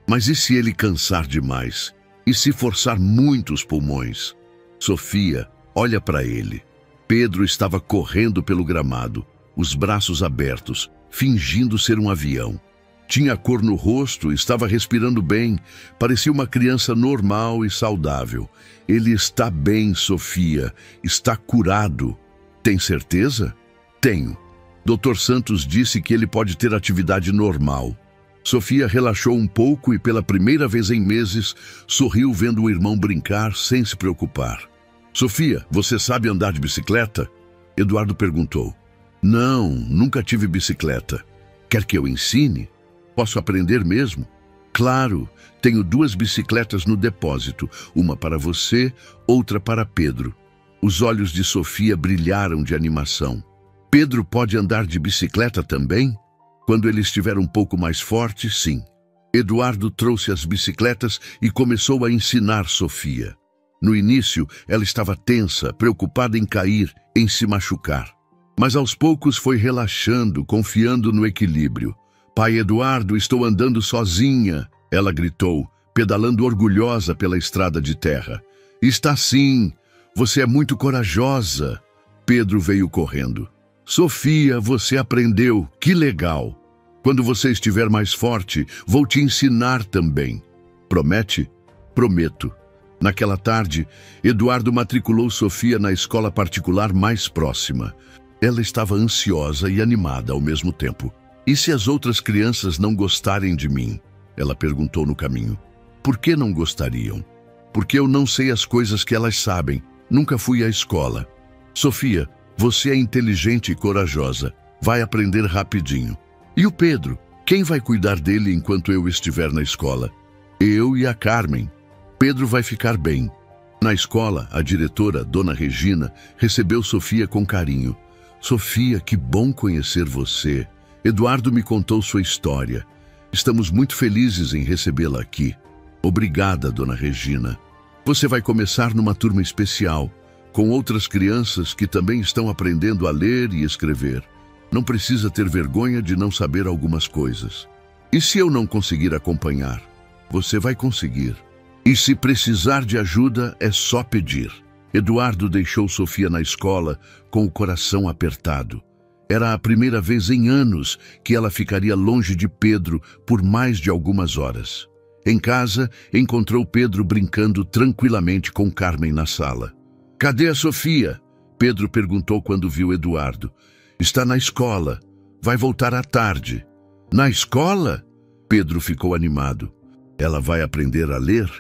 Mas e se ele cansar demais? E se forçar muito os pulmões? Sofia, olha para ele. Pedro estava correndo pelo gramado, os braços abertos, fingindo ser um avião. Tinha cor no rosto, estava respirando bem, parecia uma criança normal e saudável. Ele está bem, Sofia, está curado. Tem certeza? Tenho. Dr. Santos disse que ele pode ter atividade normal. Sofia relaxou um pouco e, pela primeira vez em meses, sorriu vendo o irmão brincar sem se preocupar. Sofia, você sabe andar de bicicleta? Eduardo perguntou. Não, nunca tive bicicleta. Quer que eu ensine? Posso aprender mesmo? Claro, tenho 2 bicicletas no depósito, uma para você, outra para Pedro. Os olhos de Sofia brilharam de animação. Pedro pode andar de bicicleta também? Quando ele estiver um pouco mais forte, sim. Eduardo trouxe as bicicletas e começou a ensinar Sofia. No início, ela estava tensa, preocupada em cair, em se machucar. Mas aos poucos foi relaxando, confiando no equilíbrio. Pai Eduardo, estou andando sozinha, ela gritou, pedalando orgulhosa pela estrada de terra. Está sim, você é muito corajosa. Pedro veio correndo. Sofia, você aprendeu, que legal. Quando você estiver mais forte, vou te ensinar também. Promete? Prometo. Naquela tarde, Eduardo matriculou Sofia na escola particular mais próxima. Ela estava ansiosa e animada ao mesmo tempo. E se as outras crianças não gostarem de mim? Ela perguntou no caminho. Por que não gostariam? Porque eu não sei as coisas que elas sabem. Nunca fui à escola. Sofia, você é inteligente e corajosa. Vai aprender rapidinho. E o Pedro? Quem vai cuidar dele enquanto eu estiver na escola? Eu e a Carmen. Pedro vai ficar bem. Na escola, a diretora, Dona Regina, recebeu Sofia com carinho. Sofia, que bom conhecer você. Eduardo me contou sua história. Estamos muito felizes em recebê-la aqui. Obrigada, Dona Regina. Você vai começar numa turma especial, com outras crianças que também estão aprendendo a ler e escrever. Não precisa ter vergonha de não saber algumas coisas. E se eu não conseguir acompanhar? Você vai conseguir. E se precisar de ajuda, é só pedir. Eduardo deixou Sofia na escola com o coração apertado. Era a primeira vez em anos que ela ficaria longe de Pedro por mais de algumas horas. Em casa, encontrou Pedro brincando tranquilamente com Carmen na sala. Cadê a Sofia? Pedro perguntou quando viu Eduardo. Está na escola. Vai voltar à tarde. Na escola? Pedro ficou animado. Ela vai aprender a ler?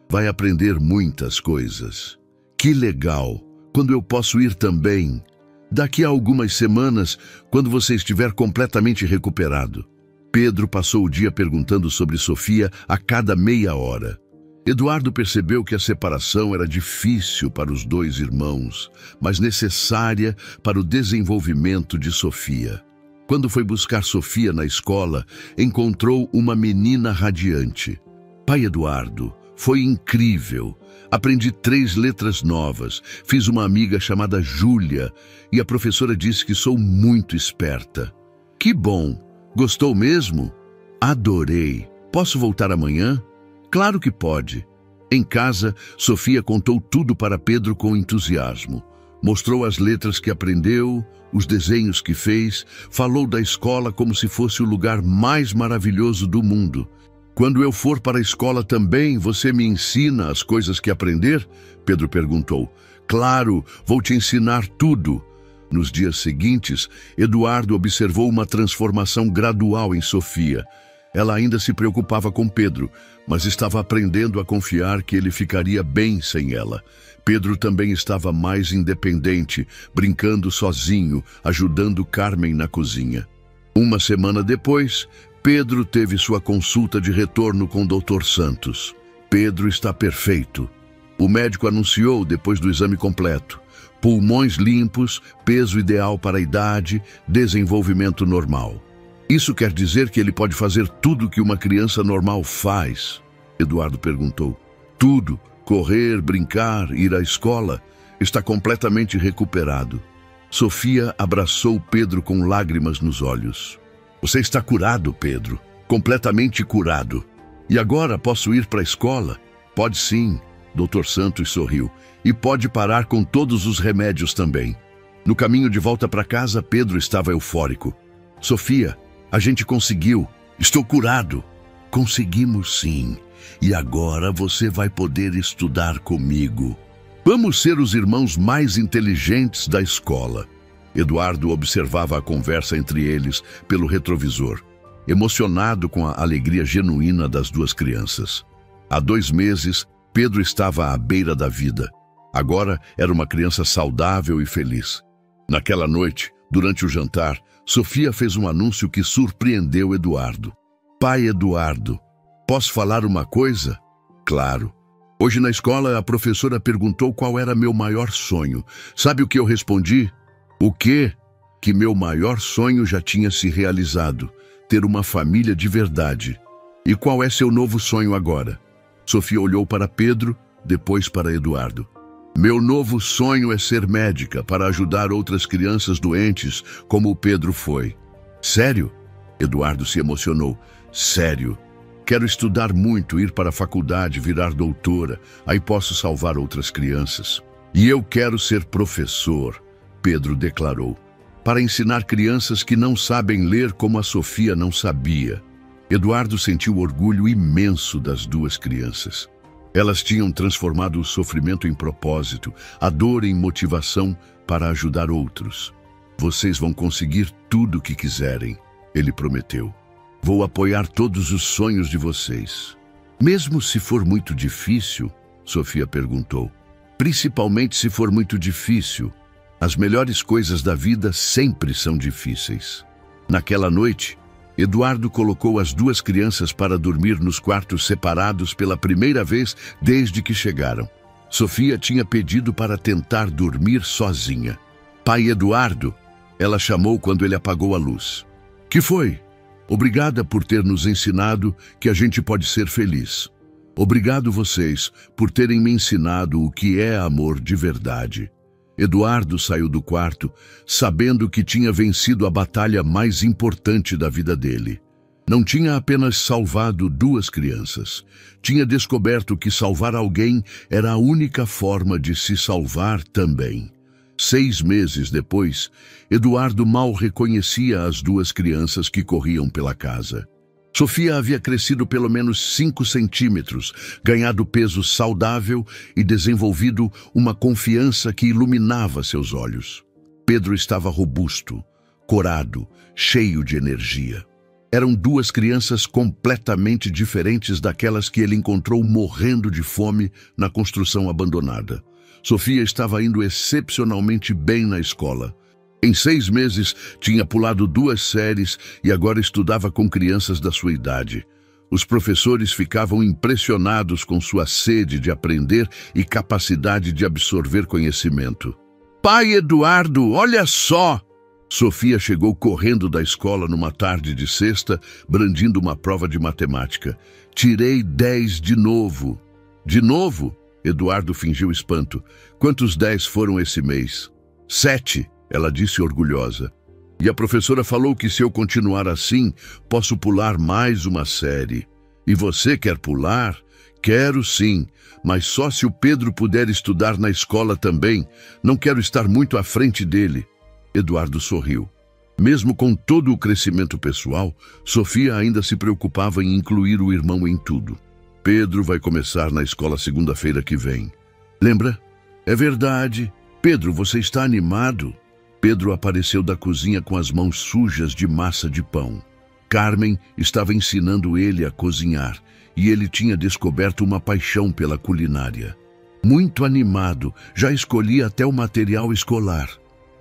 Vai aprender muitas coisas. Que legal! Quando eu posso ir também? Daqui a algumas semanas, quando você estiver completamente recuperado. Pedro passou o dia perguntando sobre Sofia a cada meia hora. Eduardo percebeu que a separação era difícil para os 2 irmãos, mas necessária para o desenvolvimento de Sofia. Quando foi buscar Sofia na escola, encontrou uma menina radiante. Pai Eduardo, foi incrível. Aprendi 3 letras novas, fiz uma amiga chamada Júlia e a professora disse que sou muito esperta. Que bom! Gostou mesmo? Adorei! Posso voltar amanhã? Claro que pode. Em casa, Sofia contou tudo para Pedro com entusiasmo. Mostrou as letras que aprendeu, os desenhos que fez, falou da escola como se fosse o lugar mais maravilhoso do mundo. Quando eu for para a escola também, você me ensina as coisas que aprender? Pedro perguntou. Claro, vou te ensinar tudo. Nos dias seguintes, Eduardo observou uma transformação gradual em Sofia. Ela ainda se preocupava com Pedro, mas estava aprendendo a confiar que ele ficaria bem sem ela. Pedro também estava mais independente, brincando sozinho, ajudando Carmen na cozinha. Uma semana depois, Pedro teve sua consulta de retorno com o Dr. Santos. Pedro está perfeito. O médico anunciou depois do exame completo. Pulmões limpos, peso ideal para a idade, desenvolvimento normal. Isso quer dizer que ele pode fazer tudo que uma criança normal faz? Eduardo perguntou. Tudo. Correr, brincar, ir à escola. Está completamente recuperado. Sofia abraçou Pedro com lágrimas nos olhos. Você está curado, Pedro. Completamente curado. E agora posso ir para a escola? Pode sim, Dr. Santos sorriu. E pode parar com todos os remédios também. No caminho de volta para casa, Pedro estava eufórico. Sofia, a gente conseguiu. Estou curado. Conseguimos sim. E agora você vai poder estudar comigo. Vamos ser os irmãos mais inteligentes da escola. Eduardo observava a conversa entre eles pelo retrovisor, emocionado com a alegria genuína das duas crianças. Há 2 meses, Pedro estava à beira da vida. Agora era uma criança saudável e feliz. Naquela noite, durante o jantar, Sofia fez um anúncio que surpreendeu Eduardo. Pai Eduardo, posso falar uma coisa? Claro. Hoje na escola a professora perguntou qual era meu maior sonho. Sabe o que eu respondi? O quê? Que meu maior sonho já tinha se realizado. Ter uma família de verdade. E qual é seu novo sonho agora? Sofia olhou para Pedro, depois para Eduardo. Meu novo sonho é ser médica para ajudar outras crianças doentes, como o Pedro foi. Sério? Eduardo se emocionou. Sério. Quero estudar muito, ir para a faculdade, virar doutora. Aí posso salvar outras crianças. E eu quero ser professor, Pedro declarou, para ensinar crianças que não sabem ler como a Sofia não sabia. Eduardo sentiu orgulho imenso das duas crianças. Elas tinham transformado o sofrimento em propósito, a dor em motivação para ajudar outros. Vocês vão conseguir tudo o que quiserem, ele prometeu. Vou apoiar todos os sonhos de vocês. Mesmo se for muito difícil, Sofia perguntou. Principalmente se for muito difícil. As melhores coisas da vida sempre são difíceis. Naquela noite, Eduardo colocou as duas crianças para dormir nos quartos separados pela primeira vez desde que chegaram. Sofia tinha pedido para tentar dormir sozinha. Pai Eduardo, ela chamou quando ele apagou a luz. Que foi? Obrigada por ter nos ensinado que a gente pode ser feliz. Obrigado vocês por terem me ensinado o que é amor de verdade. Eduardo saiu do quarto, sabendo que tinha vencido a batalha mais importante da vida dele. Não tinha apenas salvado 2 crianças. Tinha descoberto que salvar alguém era a única forma de se salvar também. 6 meses depois, Eduardo mal reconhecia as 2 crianças que corriam pela casa. Sofia havia crescido pelo menos 5 centímetros, ganhado peso saudável e desenvolvido uma confiança que iluminava seus olhos. Pedro estava robusto, corado, cheio de energia. Eram 2 crianças completamente diferentes daquelas que ele encontrou morrendo de fome na construção abandonada. Sofia estava indo excepcionalmente bem na escola. Em 6 meses, tinha pulado 2 séries e agora estudava com crianças da sua idade. Os professores ficavam impressionados com sua sede de aprender e capacidade de absorver conhecimento. Pai Eduardo, olha só! Sofia chegou correndo da escola numa tarde de sexta, brandindo uma prova de matemática. Tirei 10 de novo. De novo? Eduardo fingiu espanto. Quantos 10 foram esse mês? 7. Ela disse orgulhosa. E a professora falou que se eu continuar assim, posso pular mais uma série. E você quer pular? Quero sim, mas só se o Pedro puder estudar na escola também. Não quero estar muito à frente dele. Eduardo sorriu. Mesmo com todo o crescimento pessoal, Sofia ainda se preocupava em incluir o irmão em tudo. Pedro vai começar na escola segunda-feira que vem. Lembra? É verdade. Pedro, você está animado? Pedro apareceu da cozinha com as mãos sujas de massa de pão. Carmen estava ensinando ele a cozinhar e ele tinha descoberto uma paixão pela culinária. Muito animado, já escolhi até o material escolar.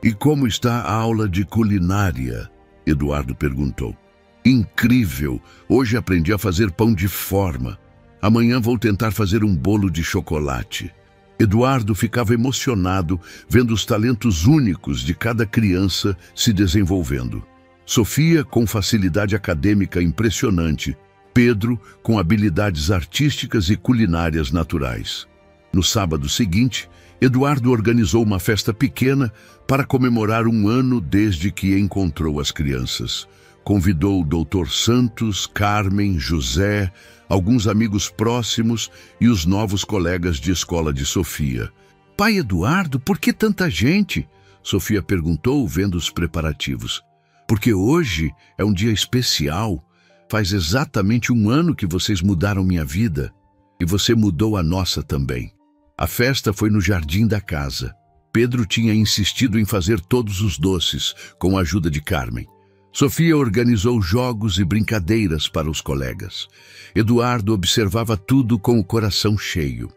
E como está a aula de culinária? Eduardo perguntou. Incrível! Hoje aprendi a fazer pão de forma. Amanhã vou tentar fazer um bolo de chocolate. Eduardo ficava emocionado vendo os talentos únicos de cada criança se desenvolvendo. Sofia com facilidade acadêmica impressionante, Pedro com habilidades artísticas e culinárias naturais. No sábado seguinte, Eduardo organizou uma festa pequena para comemorar um ano desde que encontrou as crianças. Convidou o Dr. Santos, Carmen, José, alguns amigos próximos e os novos colegas de escola de Sofia. Pai Eduardo, por que tanta gente? Sofia perguntou, vendo os preparativos. Porque hoje é um dia especial. Faz exatamente um ano que vocês mudaram minha vida. E você mudou a nossa também. A festa foi no jardim da casa. Pedro tinha insistido em fazer todos os doces, com a ajuda de Carmen. Sofia organizou jogos e brincadeiras para os colegas. Eduardo observava tudo com o coração cheio.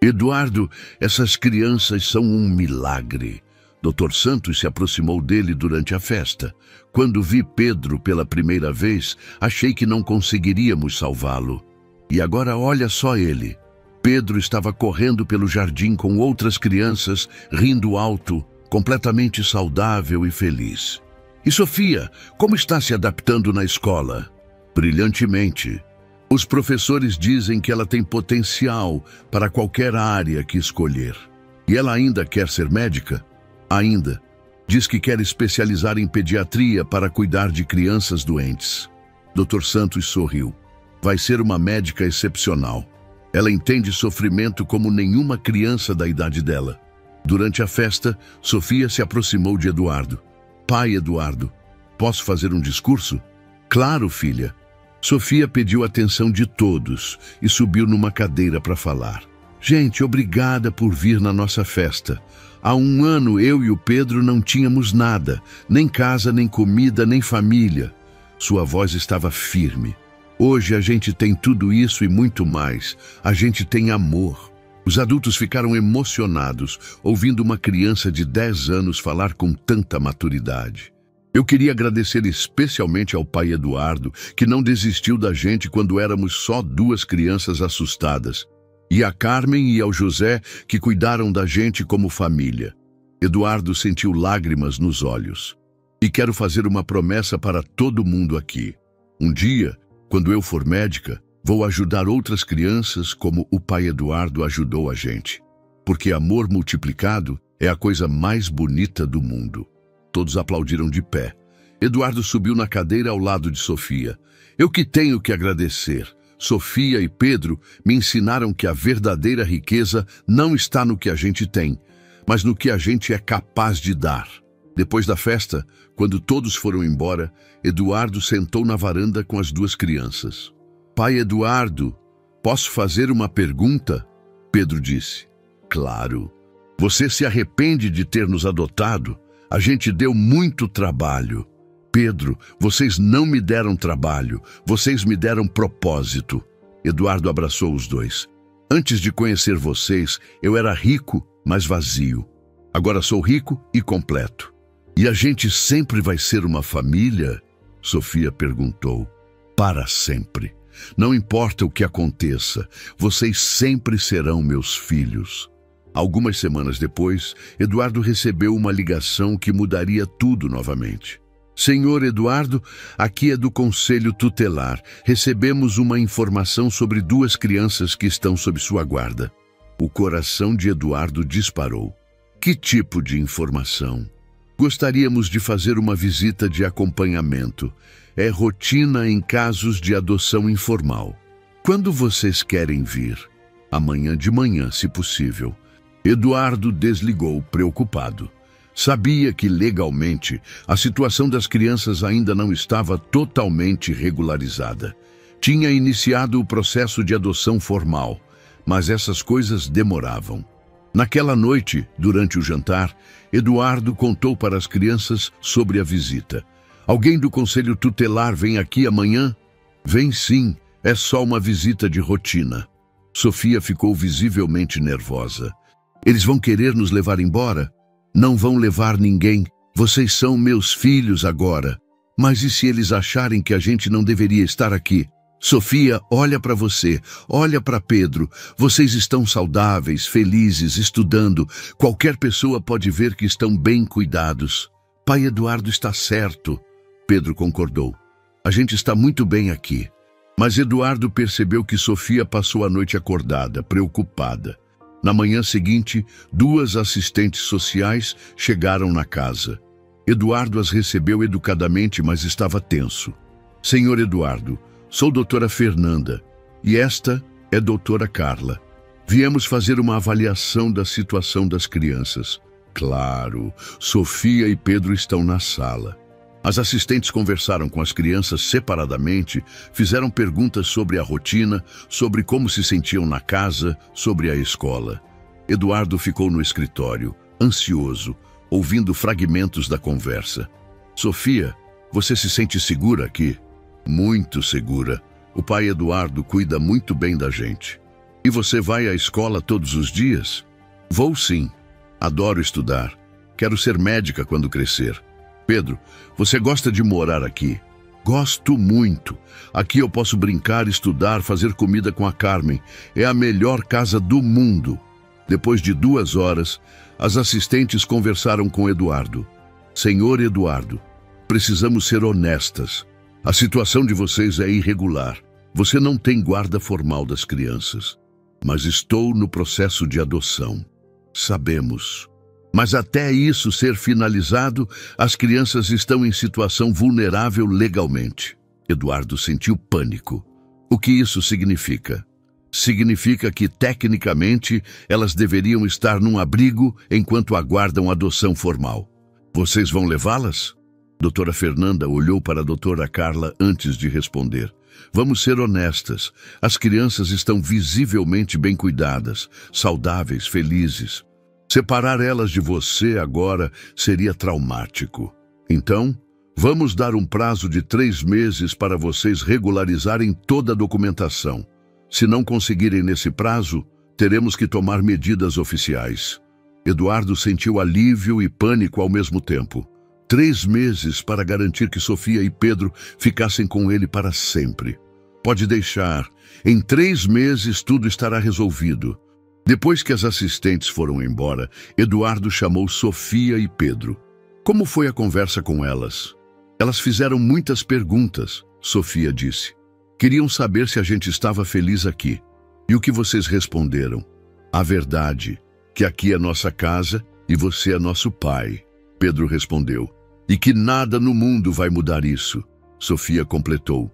Eduardo, essas crianças são um milagre. Dr. Santos se aproximou dele durante a festa. Quando vi Pedro pela primeira vez, achei que não conseguiríamos salvá-lo. E agora olha só ele. Pedro estava correndo pelo jardim com outras crianças, rindo alto, completamente saudável e feliz. E Sofia, como está se adaptando na escola? Brilhantemente. Os professores dizem que ela tem potencial para qualquer área que escolher. E ela ainda quer ser médica? Ainda. Diz que quer especializar em pediatria para cuidar de crianças doentes. Dr. Santos sorriu. Vai ser uma médica excepcional. Ela entende sofrimento como nenhuma criança da idade dela. Durante a festa, Sofia se aproximou de Eduardo. Pai Eduardo, posso fazer um discurso? Claro, filha. Sofia pediu a atenção de todos e subiu numa cadeira para falar. Gente, obrigada por vir na nossa festa. Há um ano eu e o Pedro não tínhamos nada, nem casa, nem comida, nem família. Sua voz estava firme. Hoje a gente tem tudo isso e muito mais. A gente tem amor. Os adultos ficaram emocionados ouvindo uma criança de 10 anos falar com tanta maturidade. Eu queria agradecer especialmente ao pai Eduardo, que não desistiu da gente quando éramos só 2 crianças assustadas. E a Carmen e ao José, que cuidaram da gente como família. Eduardo sentiu lágrimas nos olhos. E quero fazer uma promessa para todo mundo aqui. Um dia, quando eu for médica, vou ajudar outras crianças como o pai Eduardo ajudou a gente. Porque amor multiplicado é a coisa mais bonita do mundo. Todos aplaudiram de pé. Eduardo subiu na cadeira ao lado de Sofia. Eu que tenho que agradecer. Sofia e Pedro me ensinaram que a verdadeira riqueza não está no que a gente tem, mas no que a gente é capaz de dar. Depois da festa, quando todos foram embora, Eduardo sentou na varanda com as 2 crianças. Pai Eduardo, posso fazer uma pergunta? Pedro disse. Claro. Você se arrepende de ter nos adotado? A gente deu muito trabalho. Pedro, vocês não me deram trabalho, vocês me deram propósito. Eduardo abraçou os 2. Antes de conhecer vocês, eu era rico, mas vazio. Agora sou rico e completo. E a gente sempre vai ser uma família? Sofia perguntou. Para sempre. Não importa o que aconteça, vocês sempre serão meus filhos. Algumas semanas depois, Eduardo recebeu uma ligação que mudaria tudo novamente. Senhor Eduardo, aqui é do Conselho Tutelar. Recebemos uma informação sobre 2 crianças que estão sob sua guarda. O coração de Eduardo disparou. Que tipo de informação? Gostaríamos de fazer uma visita de acompanhamento. É rotina em casos de adoção informal. Quando vocês querem vir? Amanhã de manhã, se possível. Eduardo desligou, preocupado. Sabia que, legalmente, a situação das crianças ainda não estava totalmente regularizada. Tinha iniciado o processo de adoção formal, mas essas coisas demoravam. Naquela noite, durante o jantar, Eduardo contou para as crianças sobre a visita. Alguém do conselho tutelar vem aqui amanhã? Vem sim, é só uma visita de rotina. Sofia ficou visivelmente nervosa. Eles vão querer nos levar embora? Não vão levar ninguém. Vocês são meus filhos agora. Mas e se eles acharem que a gente não deveria estar aqui? Sofia, olha para você, olha para Pedro. Vocês estão saudáveis, felizes, estudando. Qualquer pessoa pode ver que estão bem cuidados. Pai Eduardo está certo. Pedro concordou. A gente está muito bem aqui. Mas Eduardo percebeu que Sofia passou a noite acordada, preocupada. Na manhã seguinte, 2 assistentes sociais chegaram na casa. Eduardo as recebeu educadamente, mas estava tenso. Senhor Eduardo, sou doutora Fernanda e esta é doutora Carla. Viemos fazer uma avaliação da situação das crianças. Claro, Sofia e Pedro estão na sala. As assistentes conversaram com as crianças separadamente, fizeram perguntas sobre a rotina, sobre como se sentiam na casa, sobre a escola. Eduardo ficou no escritório, ansioso, ouvindo fragmentos da conversa. Sofia, você se sente segura aqui? Muito segura. O pai Eduardo cuida muito bem da gente. E você vai à escola todos os dias? Vou sim. Adoro estudar. Quero ser médica quando crescer. Pedro, você gosta de morar aqui? Gosto muito. Aqui eu posso brincar, estudar, fazer comida com a Carmen. É a melhor casa do mundo. Depois de 2 horas, as assistentes conversaram com Eduardo. Senhor Eduardo, precisamos ser honestas. A situação de vocês é irregular. Você não tem guarda formal das crianças. Mas estou no processo de adoção. Sabemos. Mas até isso ser finalizado, as crianças estão em situação vulnerável legalmente. Eduardo sentiu pânico. O que isso significa? Significa que, tecnicamente, elas deveriam estar num abrigo enquanto aguardam adoção formal. Vocês vão levá-las? Doutora Fernanda olhou para a doutora Carla antes de responder. Vamos ser honestas. As crianças estão visivelmente bem cuidadas, saudáveis, felizes. Separar elas de você agora seria traumático. Então, vamos dar um prazo de 3 meses para vocês regularizarem toda a documentação. Se não conseguirem nesse prazo, teremos que tomar medidas oficiais. Eduardo sentiu alívio e pânico ao mesmo tempo. 3 meses para garantir que Sofia e Pedro ficassem com ele para sempre. Pode deixar. Em 3 meses tudo estará resolvido. Depois que as assistentes foram embora, Eduardo chamou Sofia e Pedro. Como foi a conversa com elas? Elas fizeram muitas perguntas, Sofia disse. Queriam saber se a gente estava feliz aqui. E o que vocês responderam? A verdade, que aqui é nossa casa e você é nosso pai, Pedro respondeu. E que nada no mundo vai mudar isso, Sofia completou.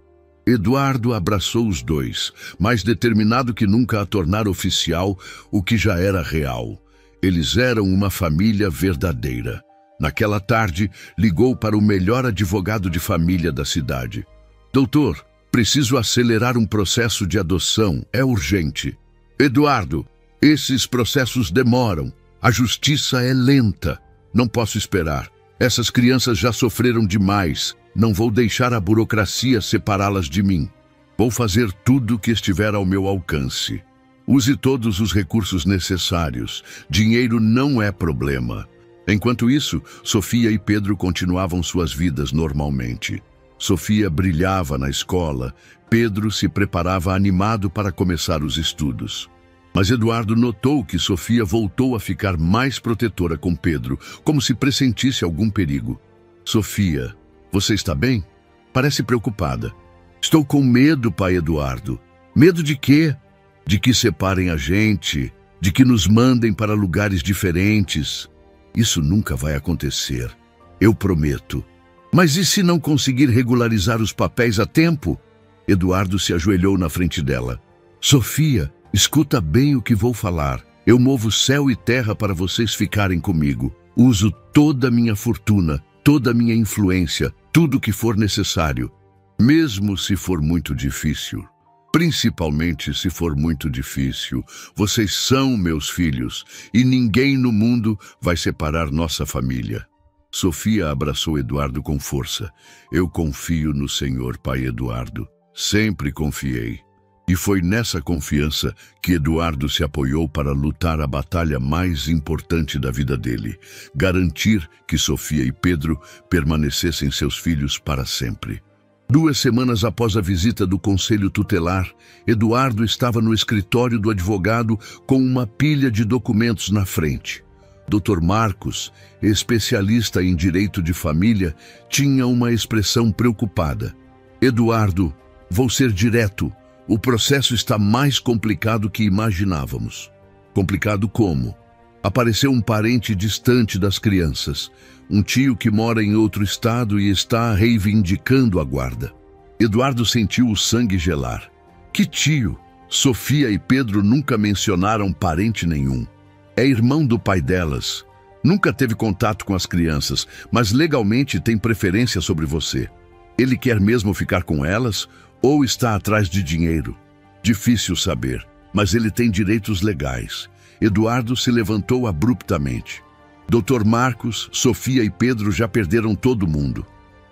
Eduardo abraçou os dois, mais determinado que nunca a tornar oficial o que já era real. Eles eram uma família verdadeira. Naquela tarde, ligou para o melhor advogado de família da cidade. Doutor, preciso acelerar um processo de adoção, é urgente. Eduardo, esses processos demoram. A justiça é lenta. Não posso esperar. Essas crianças já sofreram demais. Não vou deixar a burocracia separá-las de mim. Vou fazer tudo o que estiver ao meu alcance. Use todos os recursos necessários. Dinheiro não é problema. Enquanto isso, Sofia e Pedro continuavam suas vidas normalmente. Sofia brilhava na escola. Pedro se preparava animado para começar os estudos. Mas Eduardo notou que Sofia voltou a ficar mais protetora com Pedro, como se pressentisse algum perigo. Sofia, você está bem? Parece preocupada. Estou com medo, pai Eduardo. Medo de quê? De que separem a gente, de que nos mandem para lugares diferentes. Isso nunca vai acontecer. Eu prometo. Mas e se não conseguir regularizar os papéis a tempo? Eduardo se ajoelhou na frente dela. Sofia, escuta bem o que vou falar. Eu movo céu e terra para vocês ficarem comigo. Uso toda a minha fortuna, toda a minha influência, tudo o que for necessário. Mesmo se for muito difícil. Principalmente se for muito difícil. Vocês são meus filhos e ninguém no mundo vai separar nossa família. Sofia abraçou Eduardo com força. Eu confio no Senhor, pai Eduardo. Sempre confiei. E foi nessa confiança que Eduardo se apoiou para lutar a batalha mais importante da vida dele, garantir que Sofia e Pedro permanecessem seus filhos para sempre. 2 semanas após a visita do conselho tutelar, Eduardo estava no escritório do advogado com uma pilha de documentos na frente. Dr. Marcos, especialista em direito de família, tinha uma expressão preocupada. Eduardo, vou ser direto. O processo está mais complicado que imaginávamos. Complicado como? Apareceu um parente distante das crianças, um tio que mora em outro estado e está reivindicando a guarda. Eduardo sentiu o sangue gelar. Que tio? Sofia e Pedro nunca mencionaram parente nenhum. É irmão do pai delas. Nunca teve contato com as crianças, mas legalmente tem preferência sobre você. Ele quer mesmo ficar com elas ou está atrás de dinheiro? Difícil saber, mas ele tem direitos legais. Eduardo se levantou abruptamente. Dr. Marcos, Sofia e Pedro já perderam todo mundo.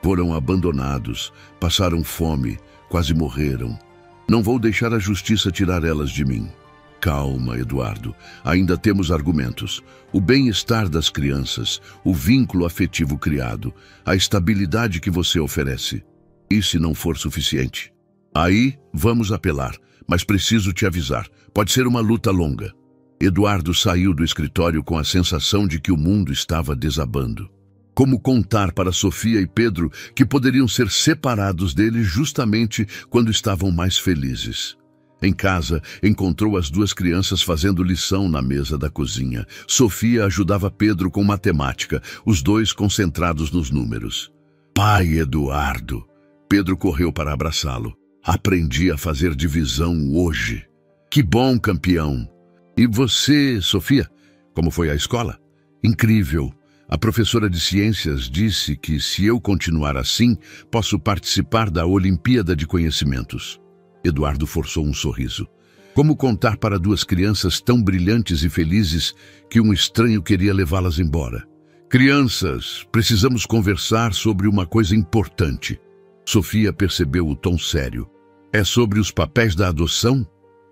Foram abandonados, passaram fome, quase morreram. Não vou deixar a justiça tirar elas de mim. Calma, Eduardo. Ainda temos argumentos. O bem-estar das crianças, o vínculo afetivo criado, a estabilidade que você oferece. E se não for suficiente? Aí vamos apelar, mas preciso te avisar. Pode ser uma luta longa. Eduardo saiu do escritório com a sensação de que o mundo estava desabando. Como contar para Sofia e Pedro que poderiam ser separados dele justamente quando estavam mais felizes? Em casa, encontrou as 2 crianças fazendo lição na mesa da cozinha. Sofia ajudava Pedro com matemática, os 2 concentrados nos números. Pai Eduardo! Pedro correu para abraçá-lo. Aprendi a fazer divisão hoje. Que bom, campeão! E você, Sofia? Como foi a escola? Incrível! A professora de ciências disse que se eu continuar assim, posso participar da Olimpíada de Conhecimentos. Eduardo forçou um sorriso. Como contar para 2 crianças tão brilhantes e felizes que um estranho queria levá-las embora? Crianças, precisamos conversar sobre uma coisa importante. Sofia percebeu o tom sério. É sobre os papéis da adoção?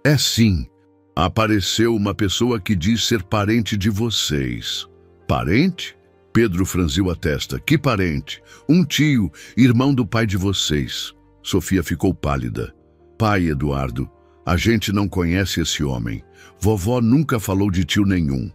É sim. Apareceu uma pessoa que diz ser parente de vocês. Parente? Pedro franziu a testa. Que parente? Um tio, irmão do pai de vocês. Sofia ficou pálida. Pai Eduardo, a gente não conhece esse homem. Vovó nunca falou de tio nenhum.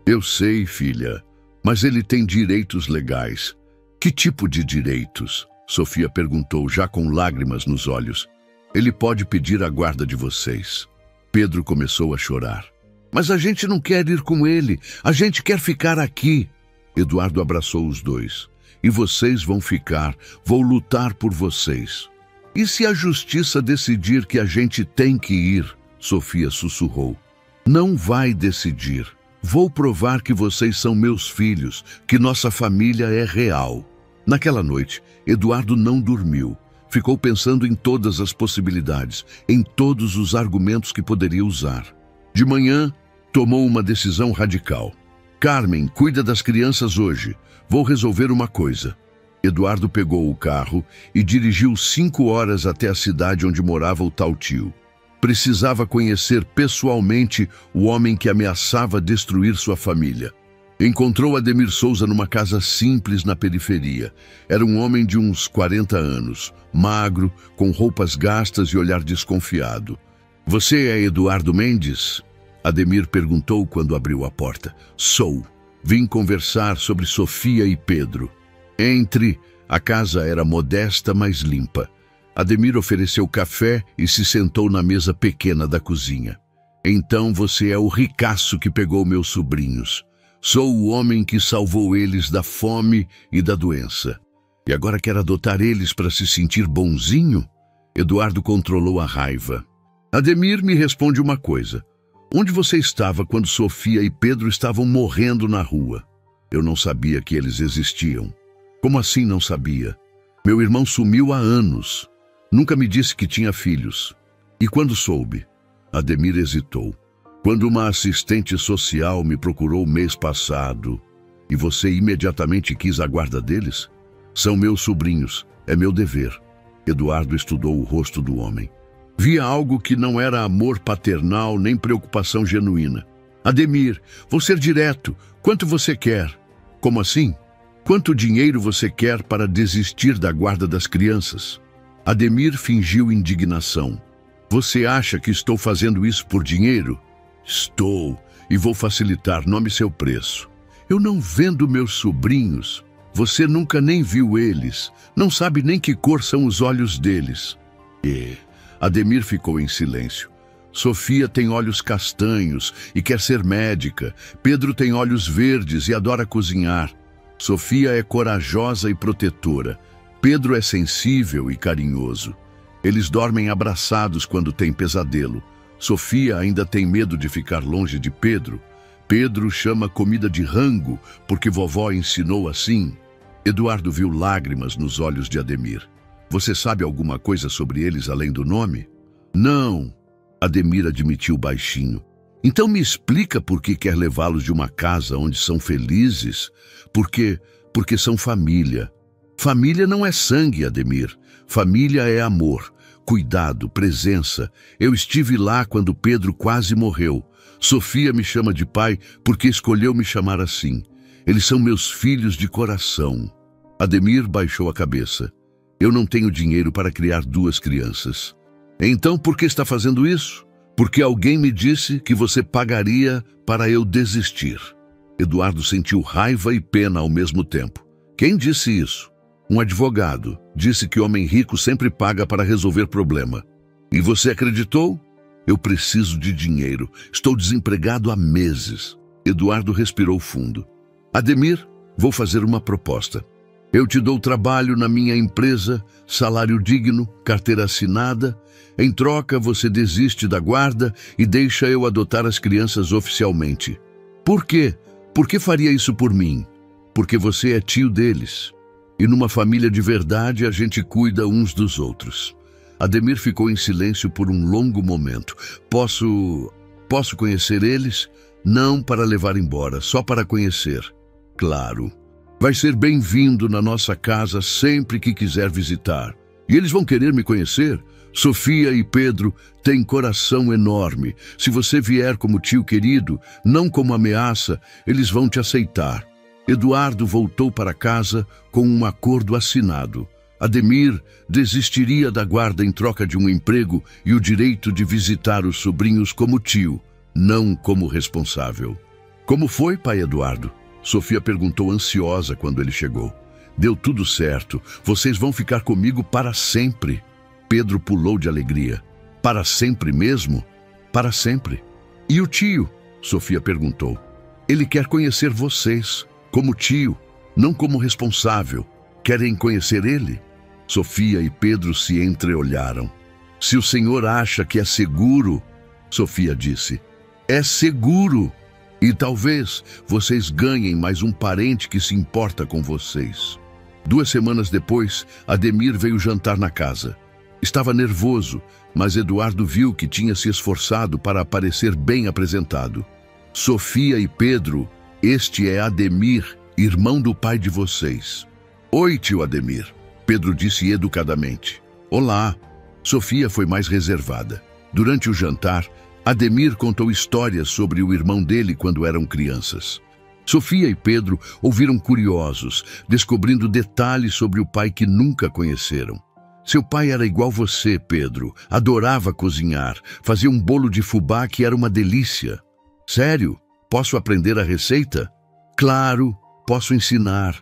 Eu sei, filha, mas ele tem direitos legais. Que tipo de direitos? Sofia perguntou, já com lágrimas nos olhos. Ele pode pedir a guarda de vocês. Pedro começou a chorar. Mas a gente não quer ir com ele. A gente quer ficar aqui. Eduardo abraçou os 2. E vocês vão ficar. Vou lutar por vocês. E se a justiça decidir que a gente tem que ir? Sofia sussurrou. Não vai decidir. Vou provar que vocês são meus filhos, que nossa família é real. Naquela noite, Eduardo não dormiu. Ficou pensando em todas as possibilidades, em todos os argumentos que poderia usar. De manhã, tomou uma decisão radical. Carmen, cuida das crianças hoje. Vou resolver uma coisa. Eduardo pegou o carro e dirigiu 5 horas até a cidade onde morava o tal tio. Precisava conhecer pessoalmente o homem que ameaçava destruir sua família. Encontrou Ademir Souza numa casa simples na periferia. Era um homem de uns 40 anos, magro, com roupas gastas e olhar desconfiado. Você é Eduardo Mendes? Ademir perguntou quando abriu a porta. Sou. Vim conversar sobre Sofia e Pedro. Entre. A casa era modesta, mas limpa. Ademir ofereceu café e se sentou na mesa pequena da cozinha. Então você é o ricaço que pegou meus sobrinhos. Sou o homem que salvou eles da fome e da doença. E agora quer adotar eles para se sentir bonzinho? Eduardo controlou a raiva. Ademir, me responde uma coisa. Onde você estava quando Sofia e Pedro estavam morrendo na rua? Eu não sabia que eles existiam. Como assim não sabia? Meu irmão sumiu há anos. Nunca me disse que tinha filhos. E quando soube? Ademir hesitou. Quando uma assistente social me procurou mês passado, e você imediatamente quis a guarda deles? São meus sobrinhos, é meu dever. Eduardo estudou o rosto do homem. Via algo que não era amor paternal nem preocupação genuína. Ademir, vou ser direto. Quanto você quer? Como assim? Quanto dinheiro você quer para desistir da guarda das crianças? Ademir fingiu indignação. Você acha que estou fazendo isso por dinheiro? Estou, e vou facilitar, nome seu preço. Eu não vendo meus sobrinhos. Você nunca nem viu eles. Não sabe nem que cor são os olhos deles. Ademir ficou em silêncio. Sofia tem olhos castanhos e quer ser médica. Pedro tem olhos verdes e adora cozinhar. Sofia é corajosa e protetora. Pedro é sensível e carinhoso. Eles dormem abraçados quando têm pesadelo. Sofia ainda tem medo de ficar longe de Pedro. Pedro chama comida de rango porque vovó ensinou assim. Eduardo viu lágrimas nos olhos de Ademir. Você sabe alguma coisa sobre eles além do nome? Não, Ademir admitiu baixinho. Então me explica por que quer levá-los de uma casa onde são felizes? Porque são família. Família não é sangue, Ademir. Família é amor, cuidado, presença. Eu estive lá quando Pedro quase morreu. Sofia me chama de pai porque escolheu me chamar assim. Eles são meus filhos de coração. Ademir baixou a cabeça. Eu não tenho dinheiro para criar 2 crianças. Então por que está fazendo isso? Porque alguém me disse que você pagaria para eu desistir. Eduardo sentiu raiva e pena ao mesmo tempo. Quem disse isso? Um advogado. Disse que homem rico sempre paga para resolver problema. E você acreditou? Eu preciso de dinheiro. Estou desempregado há meses. Eduardo respirou fundo. Ademir, vou fazer uma proposta. Eu te dou trabalho na minha empresa, salário digno, carteira assinada. Em troca, você desiste da guarda e deixa eu adotar as crianças oficialmente. Por quê? Por que faria isso por mim? Porque você é tio deles. E numa família de verdade, a gente cuida uns dos outros. Ademir ficou em silêncio por um longo momento. Posso conhecer eles? Não para levar embora, só para conhecer. Claro. Vai ser bem-vindo na nossa casa sempre que quiser visitar. E eles vão querer me conhecer? Sofia e Pedro têm coração enorme. Se você vier como tio querido, não como ameaça, eles vão te aceitar. Eduardo voltou para casa com um acordo assinado. Ademir desistiria da guarda em troca de um emprego e o direito de visitar os sobrinhos como tio, não como responsável. Como foi, pai Eduardo? Sofia perguntou ansiosa quando ele chegou. Deu tudo certo. Vocês vão ficar comigo para sempre. Pedro pulou de alegria. Para sempre mesmo? Para sempre. E o tio? Sofia perguntou. Ele quer conhecer vocês, como tio, não como responsável. Querem conhecer ele? Sofia e Pedro se entreolharam. Se o senhor acha que é seguro, Sofia disse, é seguro. E talvez vocês ganhem mais um parente que se importa com vocês. 2 semanas depois, Ademir veio jantar na casa. Estava nervoso, mas Eduardo viu que tinha se esforçado para parecer bem apresentado. Sofia e Pedro, este é Ademir, irmão do pai de vocês. Oi, tio Ademir, Pedro disse educadamente. Olá. Sofia foi mais reservada. Durante o jantar, Ademir contou histórias sobre o irmão dele quando eram crianças. Sofia e Pedro ouviram curiosos, descobrindo detalhes sobre o pai que nunca conheceram. Seu pai era igual você, Pedro. Adorava cozinhar. Fazia um bolo de fubá que era uma delícia. Sério? Posso aprender a receita? Claro, posso ensinar.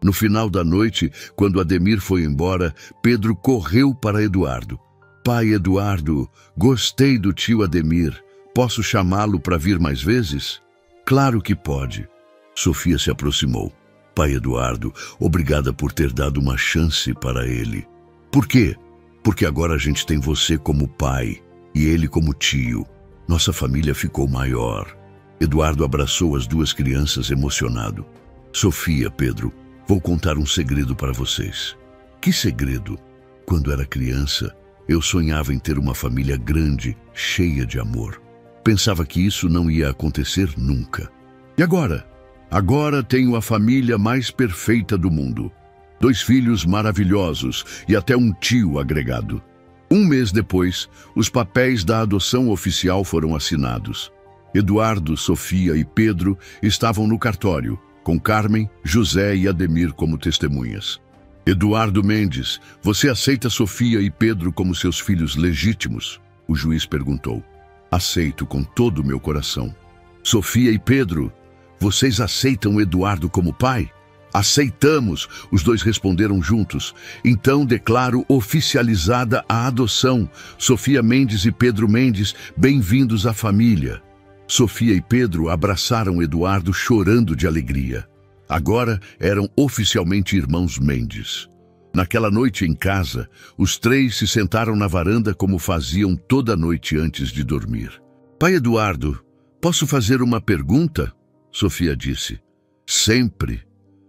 No final da noite, quando Ademir foi embora, Pedro correu para Eduardo. Pai Eduardo, gostei do tio Ademir. Posso chamá-lo para vir mais vezes? Claro que pode. Sofia se aproximou. Pai Eduardo, obrigada por ter dado uma chance para ele. Por quê? Porque agora a gente tem você como pai. E ele como tio. Nossa família ficou maior. Eduardo abraçou as duas crianças emocionado. Sofia, Pedro, vou contar um segredo para vocês. Que segredo? Quando era criança, eu sonhava em ter uma família grande, cheia de amor. Pensava que isso não ia acontecer nunca. E agora? Agora tenho a família mais perfeita do mundo. 2 filhos maravilhosos e até um tio agregado. 1 mês depois, os papéis da adoção oficial foram assinados. Eduardo, Sofia e Pedro estavam no cartório, com Carmen, José e Ademir como testemunhas. Eduardo Mendes, você aceita Sofia e Pedro como seus filhos legítimos? O juiz perguntou. Aceito com todo o meu coração. Sofia e Pedro, vocês aceitam Eduardo como pai? Aceitamos, os dois responderam juntos. Então declaro oficializada a adoção. Sofia Mendes e Pedro Mendes, bem-vindos à família. Sofia e Pedro abraçaram Eduardo chorando de alegria. Agora eram oficialmente irmãos Mendes. Naquela noite em casa, os 3 se sentaram na varanda como faziam toda noite antes de dormir. Pai Eduardo, posso fazer uma pergunta? Sofia disse. Sempre.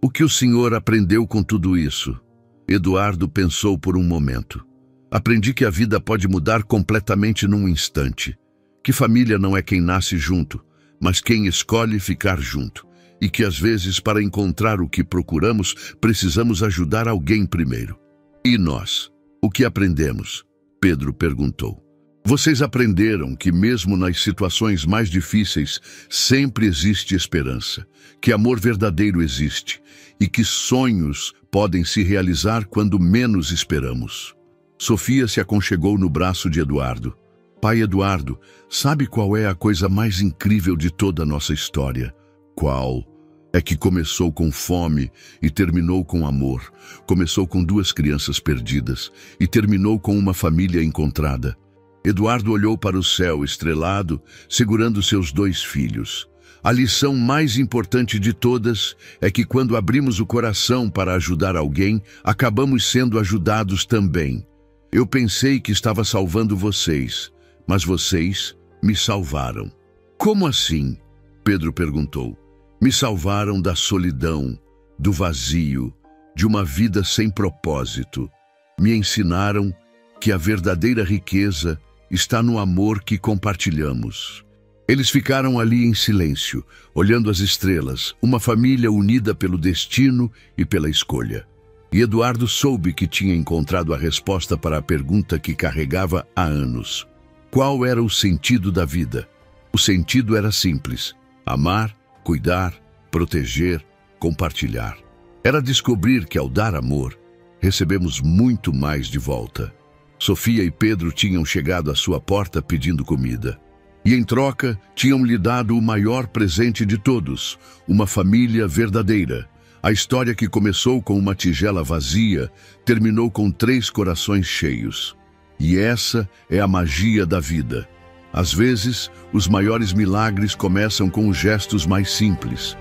O que o senhor aprendeu com tudo isso? Eduardo pensou por um momento. Aprendi que a vida pode mudar completamente num instante. Que família não é quem nasce junto, mas quem escolhe ficar junto. E que às vezes, para encontrar o que procuramos, precisamos ajudar alguém primeiro. E nós? O que aprendemos? Pedro perguntou. Vocês aprenderam que mesmo nas situações mais difíceis, sempre existe esperança, que amor verdadeiro existe e que sonhos podem se realizar quando menos esperamos. Sofia se aconchegou no braço de Eduardo. Pai Eduardo, sabe qual é a coisa mais incrível de toda a nossa história? Qual? É que começou com fome e terminou com amor. Começou com 2 crianças perdidas e terminou com uma família encontrada. Eduardo olhou para o céu estrelado, segurando seus 2 filhos. A lição mais importante de todas é que quando abrimos o coração para ajudar alguém, acabamos sendo ajudados também. Eu pensei que estava salvando vocês, mas vocês me salvaram. Como assim? Pedro perguntou. Me salvaram da solidão, do vazio, de uma vida sem propósito. Me ensinaram que a verdadeira riqueza está no amor que compartilhamos. Eles ficaram ali em silêncio, olhando as estrelas, uma família unida pelo destino e pela escolha. E Eduardo soube que tinha encontrado a resposta para a pergunta que carregava há anos. Qual era o sentido da vida? O sentido era simples: amar, cuidar, proteger, compartilhar. Era descobrir que ao dar amor, recebemos muito mais de volta. Sofia e Pedro tinham chegado à sua porta pedindo comida. E em troca, tinham lhe dado o maior presente de todos, uma família verdadeira. A história que começou com uma tigela vazia, terminou com 3 corações cheios. E essa é a magia da vida. Às vezes, os maiores milagres começam com os gestos mais simples.